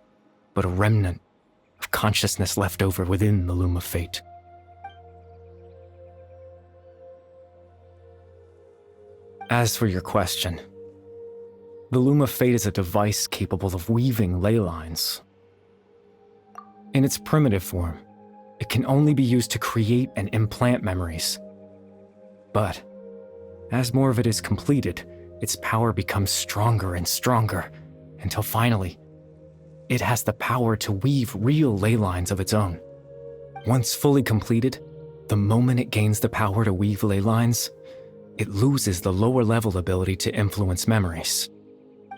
but a remnant of consciousness left over within the loom of fate. As for your question, the loom of fate is a device capable of weaving ley lines. In its primitive form, it can only be used to create and implant memories. But, as more of it is completed, its power becomes stronger and stronger, until finally, it has the power to weave real ley lines of its own. Once fully completed, the moment it gains the power to weave ley lines, it loses the lower-level ability to influence memories.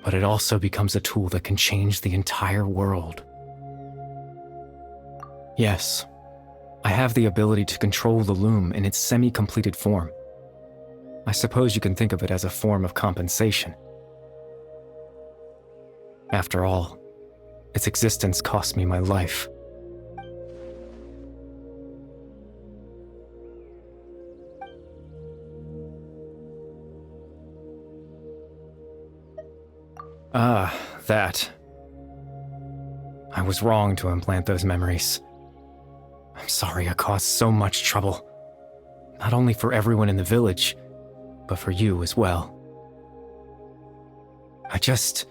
But it also becomes a tool that can change the entire world. Yes, I have the ability to control the loom in its semi-completed form. I suppose you can think of it as a form of compensation. After all, its existence cost me my life. That. I was wrong to implant those memories. I'm sorry I caused so much trouble. Not only for everyone in the village, but for you as well. I just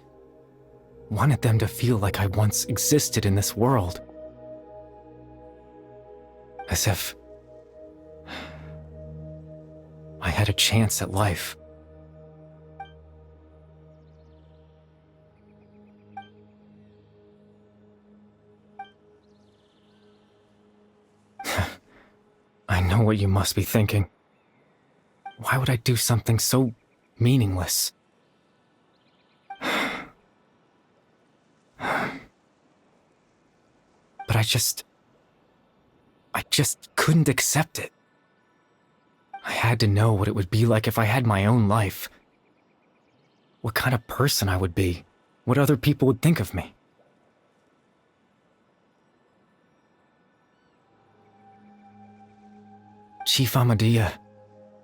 wanted them to feel like I once existed in this world. As if I had a chance at life. I know what you must be thinking. Why would I do something so meaningless? But I just couldn't accept it. I had to know what it would be like if I had my own life. What kind of person I would be. What other people would think of me. Chief Amadia,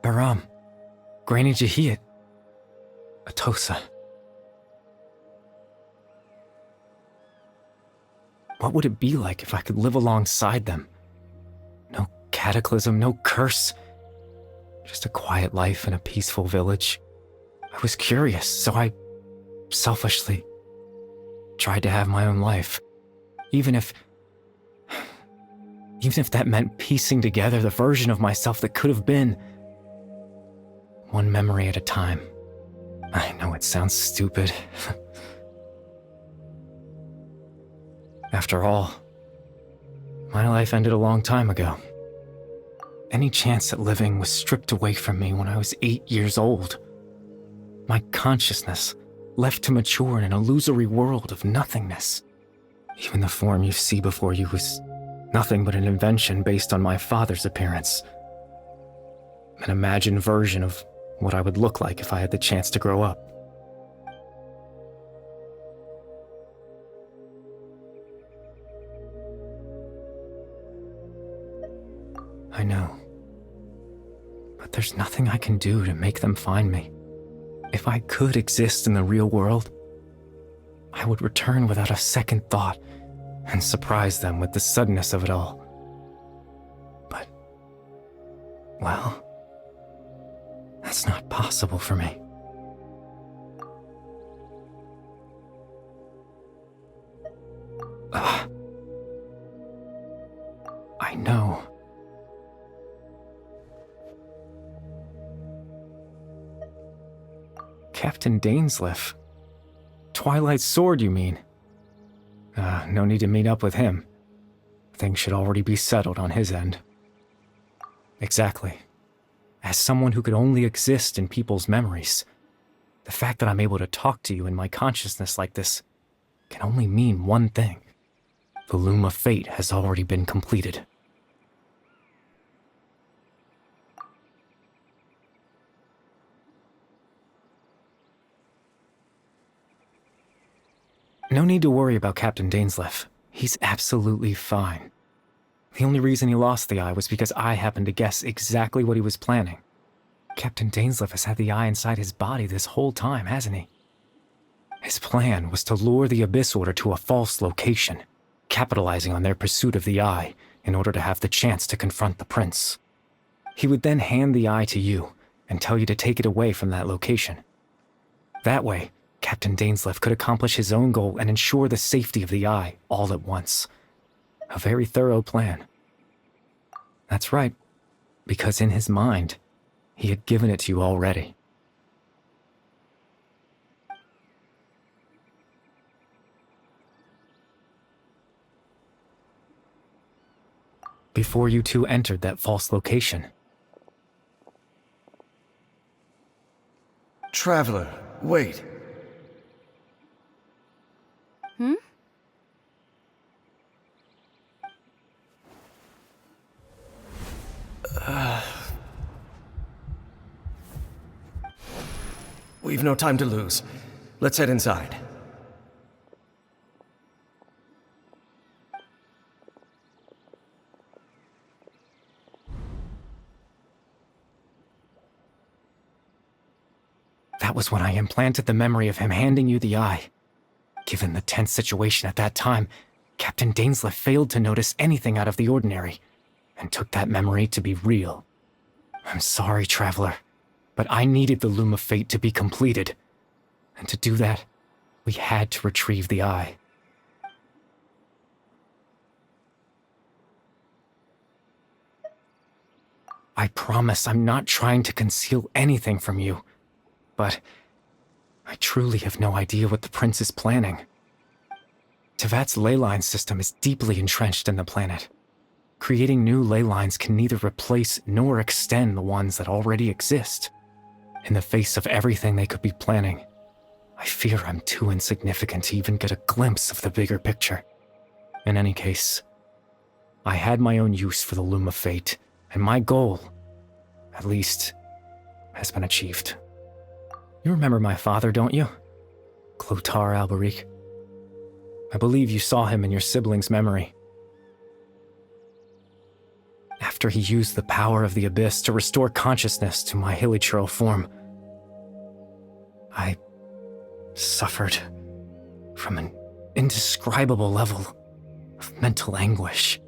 Baram, Granny Jahiyat, Atosa. What would it be like if I could live alongside them? No cataclysm, no curse. Just a quiet life in a peaceful village. I was curious, so I selfishly tried to have my own life. Even if that meant piecing together the version of myself that could have been. One memory at a time. I know it sounds stupid. After all, my life ended a long time ago. Any chance at living was stripped away from me when I was 8 years old. My consciousness left to mature in an illusory world of nothingness. Even the form you see before you was nothing but an invention based on my father's appearance. An imagined version of what I would look like if I had the chance to grow up. I know. But there's nothing I can do to make them find me. If I could exist in the real world, I would return without a second thought and surprise them with the suddenness of it all. Well, that's not possible for me. I know. Captain Dainsleif. Twilight's sword, you mean? No need to meet up with him. Things should already be settled on his end. Exactly. As someone who could only exist in people's memories, the fact that I'm able to talk to you in my consciousness like this can only mean one thing. The Loom of Fate has already been completed. No need to worry about Captain Dainsleif. He's absolutely fine. The only reason he lost the eye was because I happened to guess exactly what he was planning. Captain Dainsleif has had the eye inside his body this whole time, hasn't he? His plan was to lure the Abyss Order to a false location, capitalizing on their pursuit of the eye in order to have the chance to confront the prince. He would then hand the eye to you and tell you to take it away from that location. That way, Captain Dainsleif could accomplish his own goal and ensure the safety of the eye all at once. A very thorough plan. That's right, because in his mind, he had given it to you already. Before you two entered that false location. Traveler, wait. We've no time to lose. Let's head inside. That was when I implanted the memory of him handing you the eye. Given the tense situation at that time, Captain Dainsleif failed to notice anything out of the ordinary, and took that memory to be real. I'm sorry, Traveler, but I needed the Loom of Fate to be completed. And to do that, we had to retrieve the eye. I promise I'm not trying to conceal anything from you, but I truly have no idea what the Prince is planning. Tevat's ley line system is deeply entrenched in the planet. Creating new ley lines can neither replace nor extend the ones that already exist. In the face of everything they could be planning, I fear I'm too insignificant to even get a glimpse of the bigger picture. In any case, I had my own use for the Loom of Fate, and my goal, at least, has been achieved. You remember my father, don't you? Clotar Alberic. I believe you saw him in your sibling's memory. After he used the power of the Abyss to restore consciousness to my hilichurl form, I suffered from an indescribable level of mental anguish.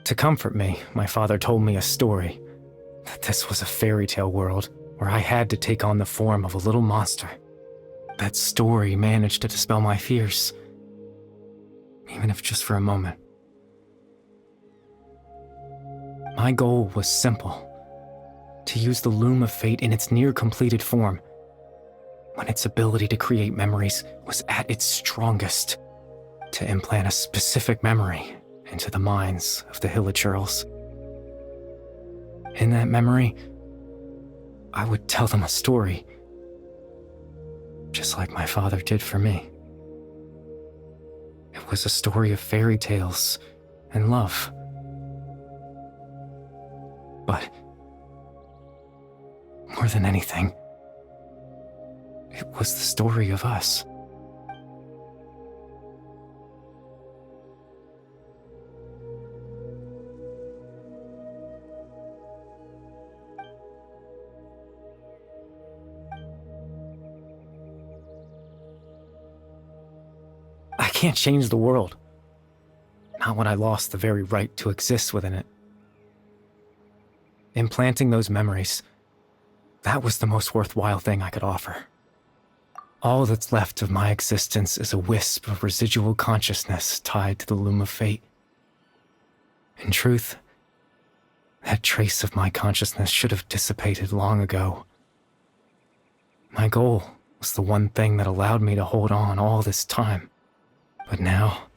To comfort me, my father told me a story, that this was a fairy tale world where I had to take on the form of a little monster. That story managed to dispel my fears, even if just for a moment. My goal was simple: to use the Loom of Fate in its near-completed form, when its ability to create memories was at its strongest, to implant a specific memory into the minds of the hilichurls. In that memory, I would tell them a story, just like my father did for me. It was a story of fairy tales and love. But more than anything, it was the story of us. I can't change the world. Not when I lost the very right to exist within it. implanting those memories, that was the most worthwhile thing I could offer. All that's left of my existence is a wisp of residual consciousness tied to the loom of fate. In truth, that trace of my consciousness should have dissipated long ago. My goal was the one thing that allowed me to hold on all this time. But now,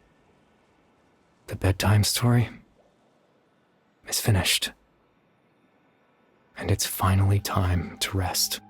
the bedtime story is finished. And it's finally time to rest.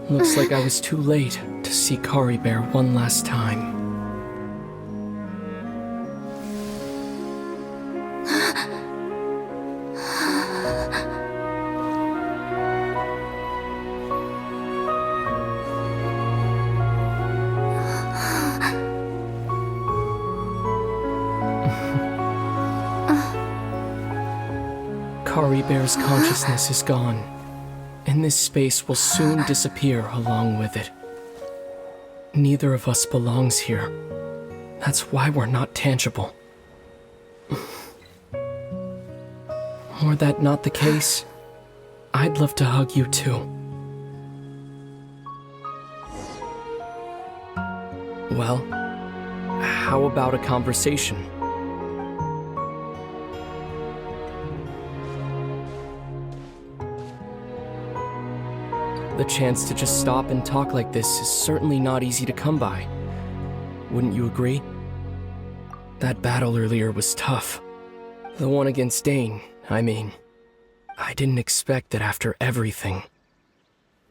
Looks like I was too late to see Caribert one last time. Caribert's consciousness is gone, and this space will soon disappear along with it. Neither of us belongs here. That's why we're not tangible. Were that not the case, I'd love to hug you too. Well, how about a conversation? The chance to just stop and talk like this is certainly not easy to come by. Wouldn't you agree? That battle earlier was tough. The one against Dain, I mean. I didn't expect that after everything,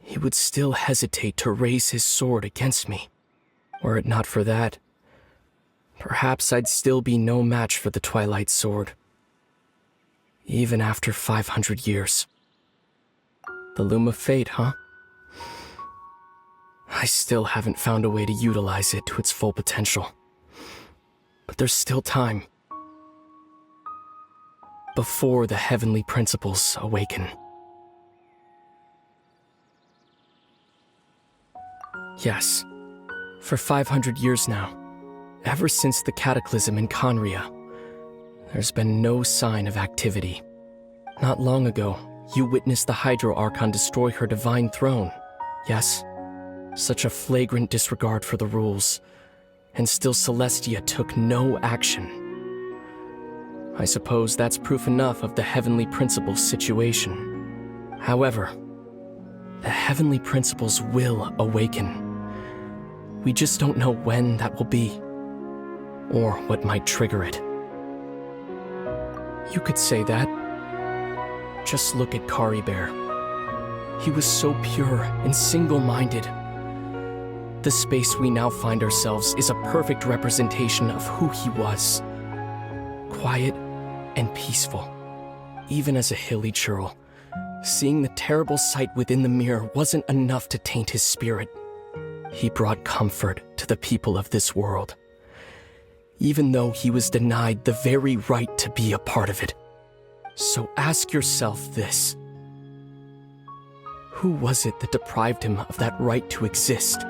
he would still hesitate to raise his sword against me. Were it not for that, perhaps I'd still be no match for the Twilight Sword. Even after 500 years. The Loom of Fate, huh? I still haven't found a way to utilize it to its full potential. But there's still time. Before the heavenly principles awaken. Yes, for 500 years now, ever since the cataclysm in Conria, there's been no sign of activity. Not long ago, you witnessed the Hydro Archon destroy her divine throne, yes? Such a flagrant disregard for the rules, and still Celestia took no action. I suppose that's proof enough of the heavenly principles situation. However, the heavenly principles will awaken. We just don't know when that will be, or what might trigger it. You could say that. Just look at Caribert. He was so pure and single-minded. The space we now find ourselves is a perfect representation of who he was. Quiet and peaceful. Even as a hilly churl, seeing the terrible sight within the mirror wasn't enough to taint his spirit. He brought comfort to the people of this world, even though he was denied the very right to be a part of it. So ask yourself this. Who was it that deprived him of that right to exist?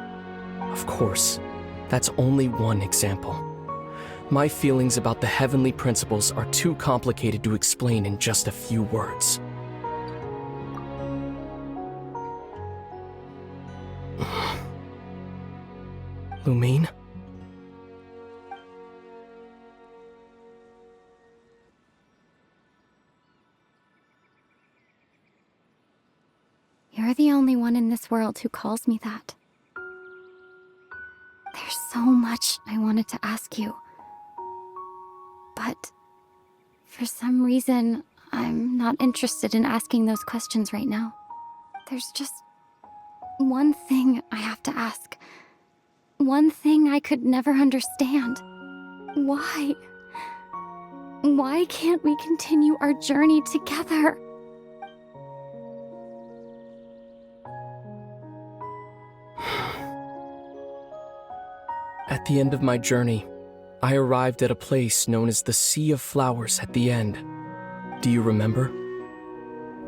Of course, that's only one example. My feelings about the heavenly principles are too complicated to explain in just a few words. Lumine? You're the only one in this world who calls me that. There's so much I wanted to ask you. But For some reason, I'm not interested in asking those questions right now. There's just one thing I have to ask. One thing I could never understand. Why? Why can't we continue our journey together? At the end of my journey, I arrived at a place known as the Sea of Flowers at the end. Do you remember?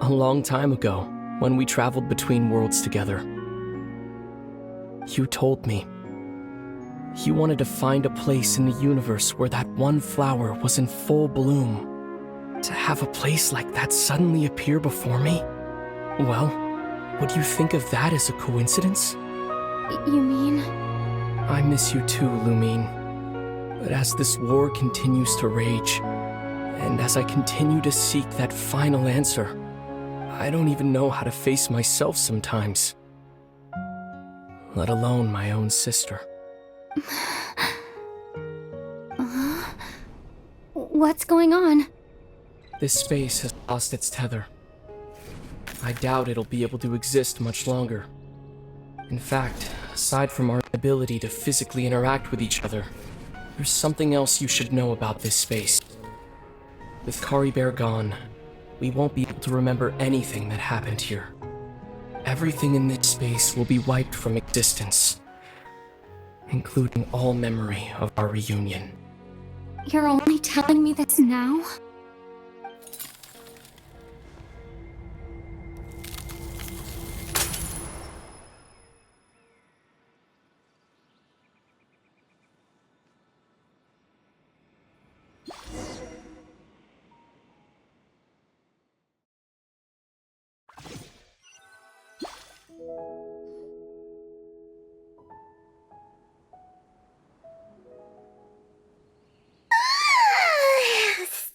A long time ago, when we traveled between worlds together. You told me. You wanted to find a place in the universe where that one flower was in full bloom. To have a place like that suddenly appear before me? Well, would you think of that as a coincidence? You mean? I miss you too, Lumine. But as this war continues to rage, and as I continue to seek that final answer, I don't even know how to face myself sometimes. Let alone my own sister. What's going on? This space has lost its tether. I doubt it'll be able to exist much longer. In fact, aside from our ability to physically interact with each other, there's something else you should know about this space. With Caribert gone, we won't be able to remember anything that happened here. Everything in this space will be wiped from existence, including all memory of our reunion. You're only telling me this now?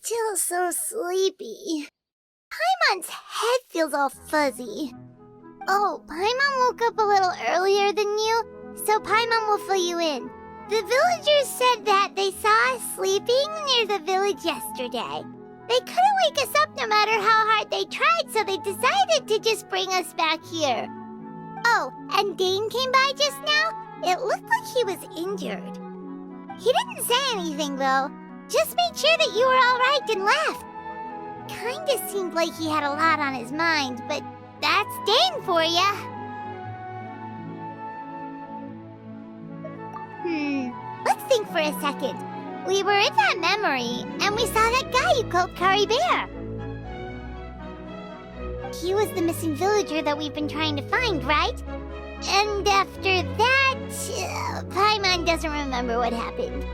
Still so sleepy. Paimon's head feels all fuzzy. Oh, Paimon woke up a little earlier than you, so Paimon will fill you in. The villagers said that they saw us sleeping near the village yesterday. They couldn't wake us up no matter how hard they tried, so they decided to just bring us back here. Oh, and Dain came by just now. It looked like he was injured. He didn't say anything, though. Just made sure that you were alright and left. Kinda seemed like he had a lot on his mind, but that's Dain for ya. Let's think for a second. We were in that memory, and we saw that guy you called Caribert. He was the missing villager that we've been trying to find, right? And after that, Paimon doesn't remember what happened.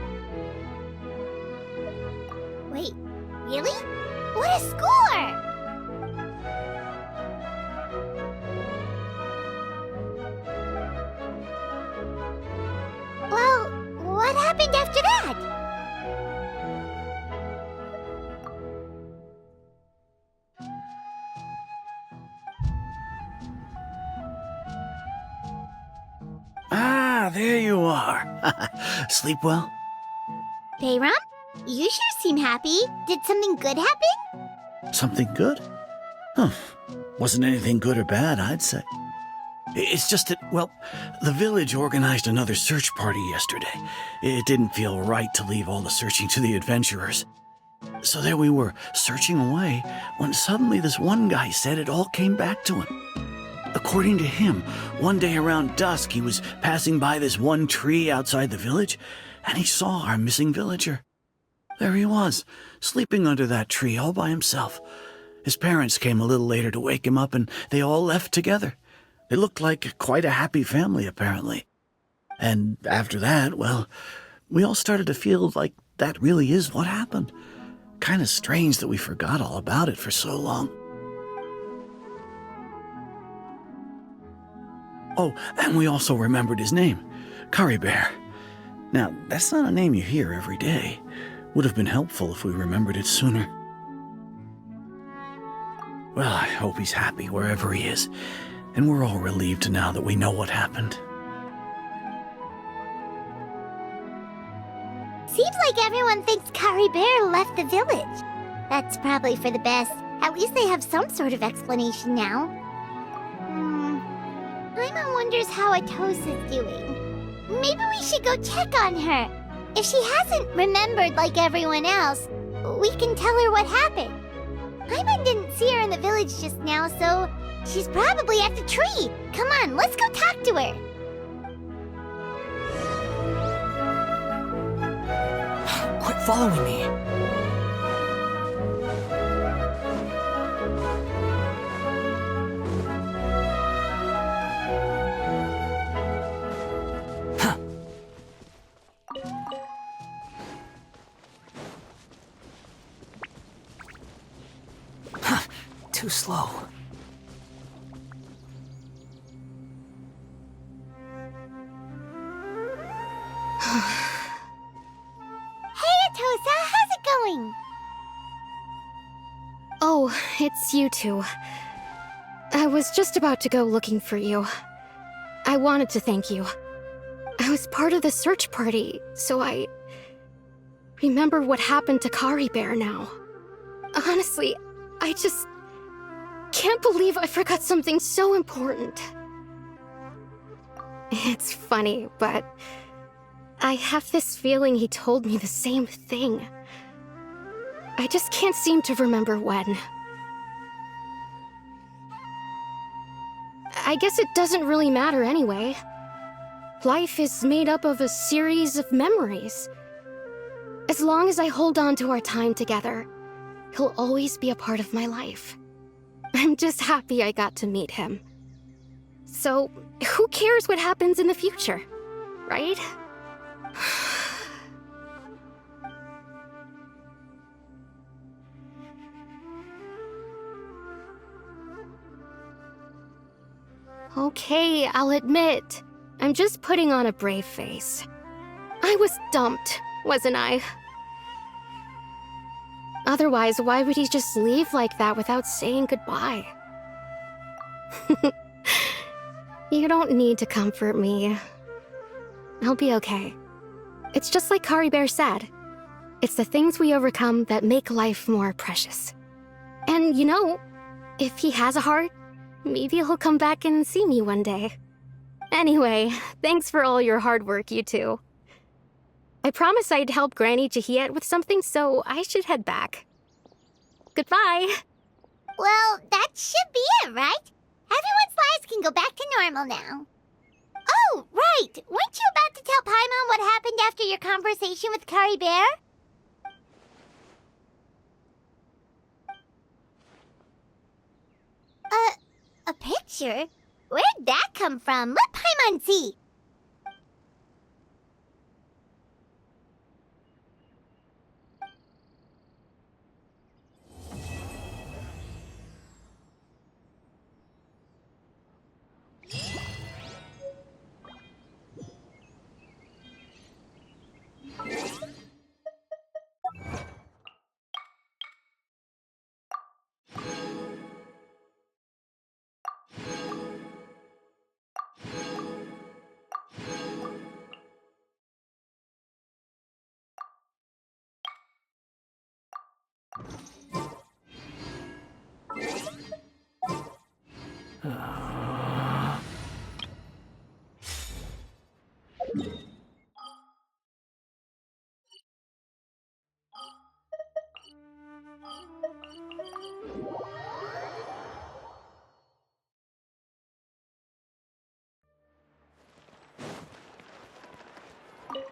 Wait, really? What a score! Well, what happened after that? Ah, there you are. Sleep well? Bayram? You sure seem happy. Did something good happen? Something good? Huh. Wasn't anything good or bad, I'd say. It's just that, well, the village organized another search party yesterday. It didn't feel right to leave all the searching to the adventurers. So there we were, searching away, when suddenly this one guy said it all came back to him. According to him, one day around dusk, he was passing by this one tree outside the village, and he saw our missing villager. There he was, sleeping under that tree all by himself. His parents came a little later to wake him up, and they all left together. They looked like quite a happy family, apparently. And after that, well, we all started to feel like that really is what happened. Kind of strange that we forgot all about it for so long. Oh, and we also remembered his name, Caribert. Now, that's not a name you hear every day. Would have been helpful if we remembered it sooner. Well, I hope he's happy wherever he is, and we're all relieved now that we know what happened. Seems like everyone thinks Caribert left the village. That's probably for the best. At least they have some sort of explanation now. Paimon wonders how Atosa's doing. Maybe we should go check on her. If she hasn't remembered like everyone else, we can tell her what happened. Paimon didn't see her in the village just now, so she's probably at the tree. Come on, let's go talk to her. Quit following me. Too slow. Hey, Atosa, how's it going? Oh, it's you two. I was just about to go looking for you. I wanted to thank you. I was part of the search party, so I remember what happened to Caribert now. Honestly, I just can't believe I forgot something so important. It's funny, but I have this feeling he told me the same thing. I just can't seem to remember when. I guess it doesn't really matter anyway. Life is made up of a series of memories. As long as I hold on to our time together, he'll always be a part of my life. I'm just happy I got to meet him. So, who cares what happens in the future, right? Okay, I'll admit, I'm just putting on a brave face. I was dumped, wasn't I? Otherwise, why would he just leave like that without saying goodbye? You don't need to comfort me. I'll be okay. It's just like Caribert said. It's the things we overcome that make life more precious. And you know, if he has a heart, maybe he'll come back and see me one day. Anyway, thanks for all your hard work, you two. I promised I'd help Granny Jahiet with something, so I should head back. Goodbye! Well, that should be it, right? Everyone's lives can go back to normal now. Oh, right! Weren't you about to tell Paimon what happened after your conversation with Caribert? A picture? Where'd that come from? Let Paimon see!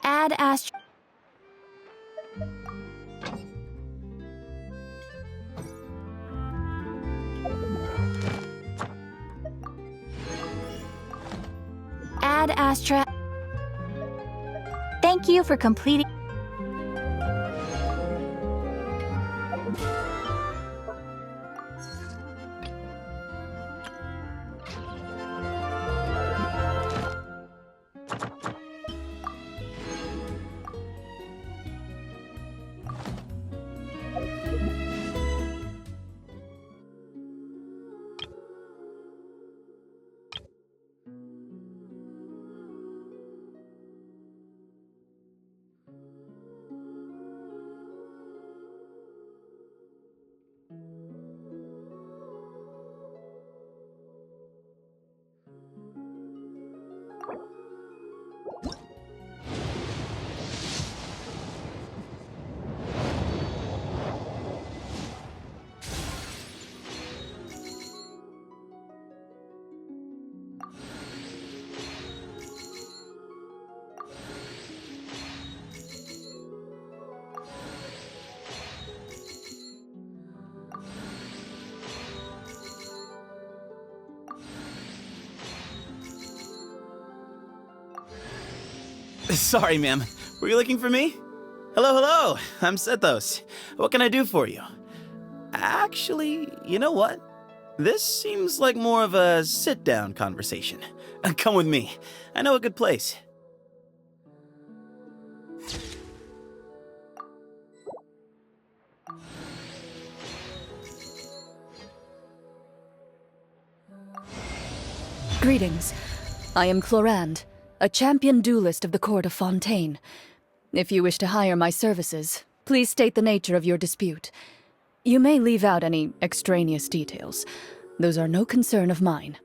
Add Astro. Add Astra. Thank you for completing. Sorry, ma'am. Were you looking for me? Hello, hello. I'm Sethos. What can I do for you? Actually, you know what? This seems like more of a sit-down conversation. Come with me. I know a good place. Greetings. I am Clorand, a champion duelist of the court of Fontaine. If you wish to hire my services, please state the nature of your dispute. You may leave out any extraneous details. Those are no concern of mine.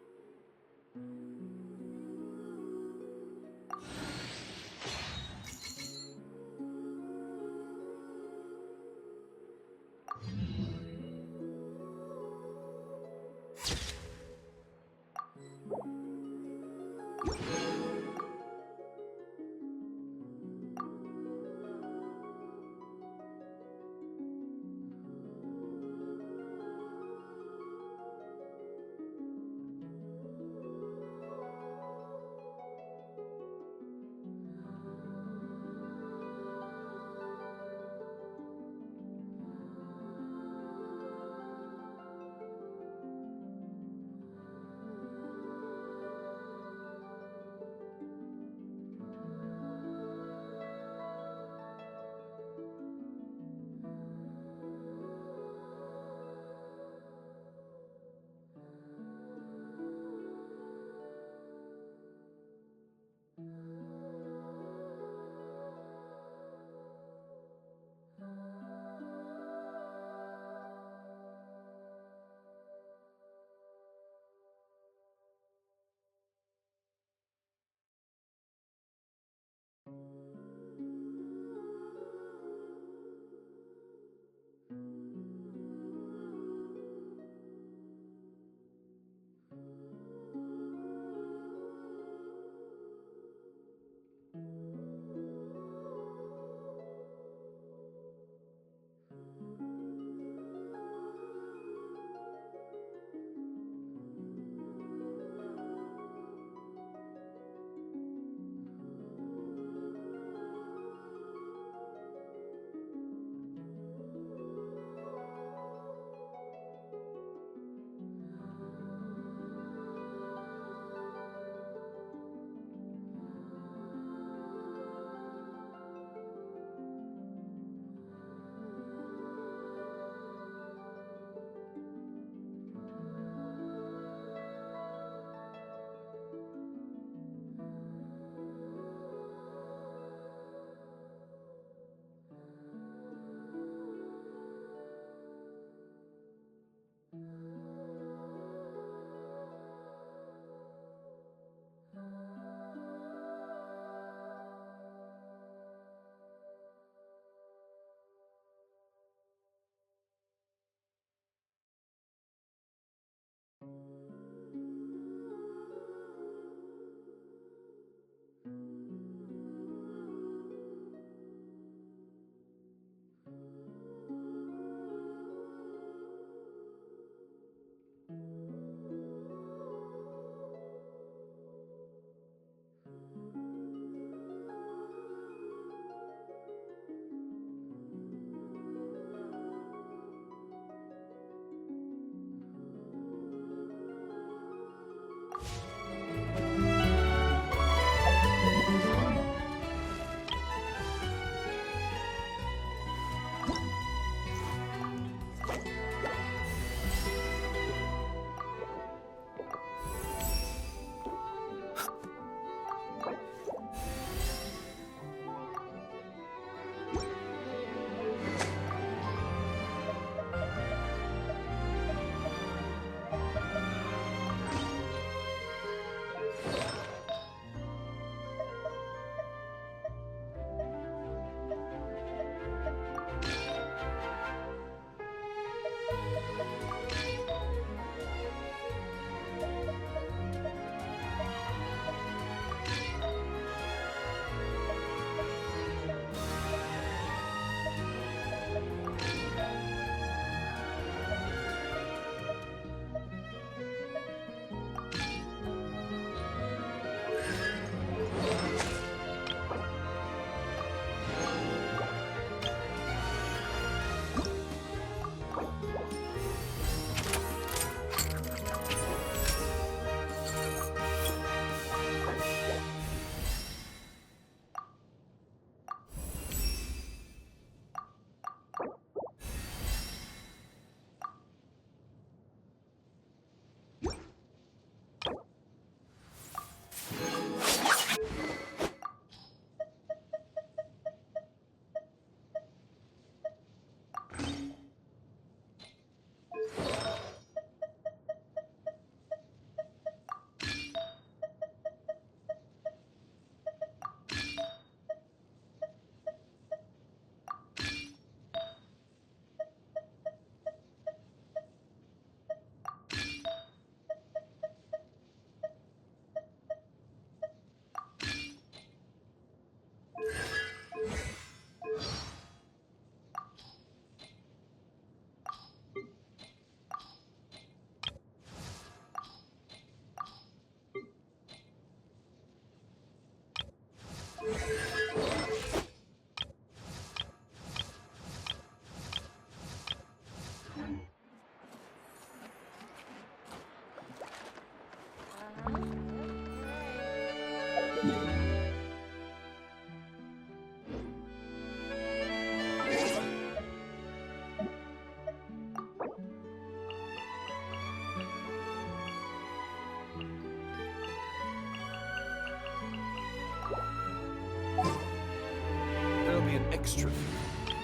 There'll be an extra fee.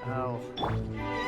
Ow.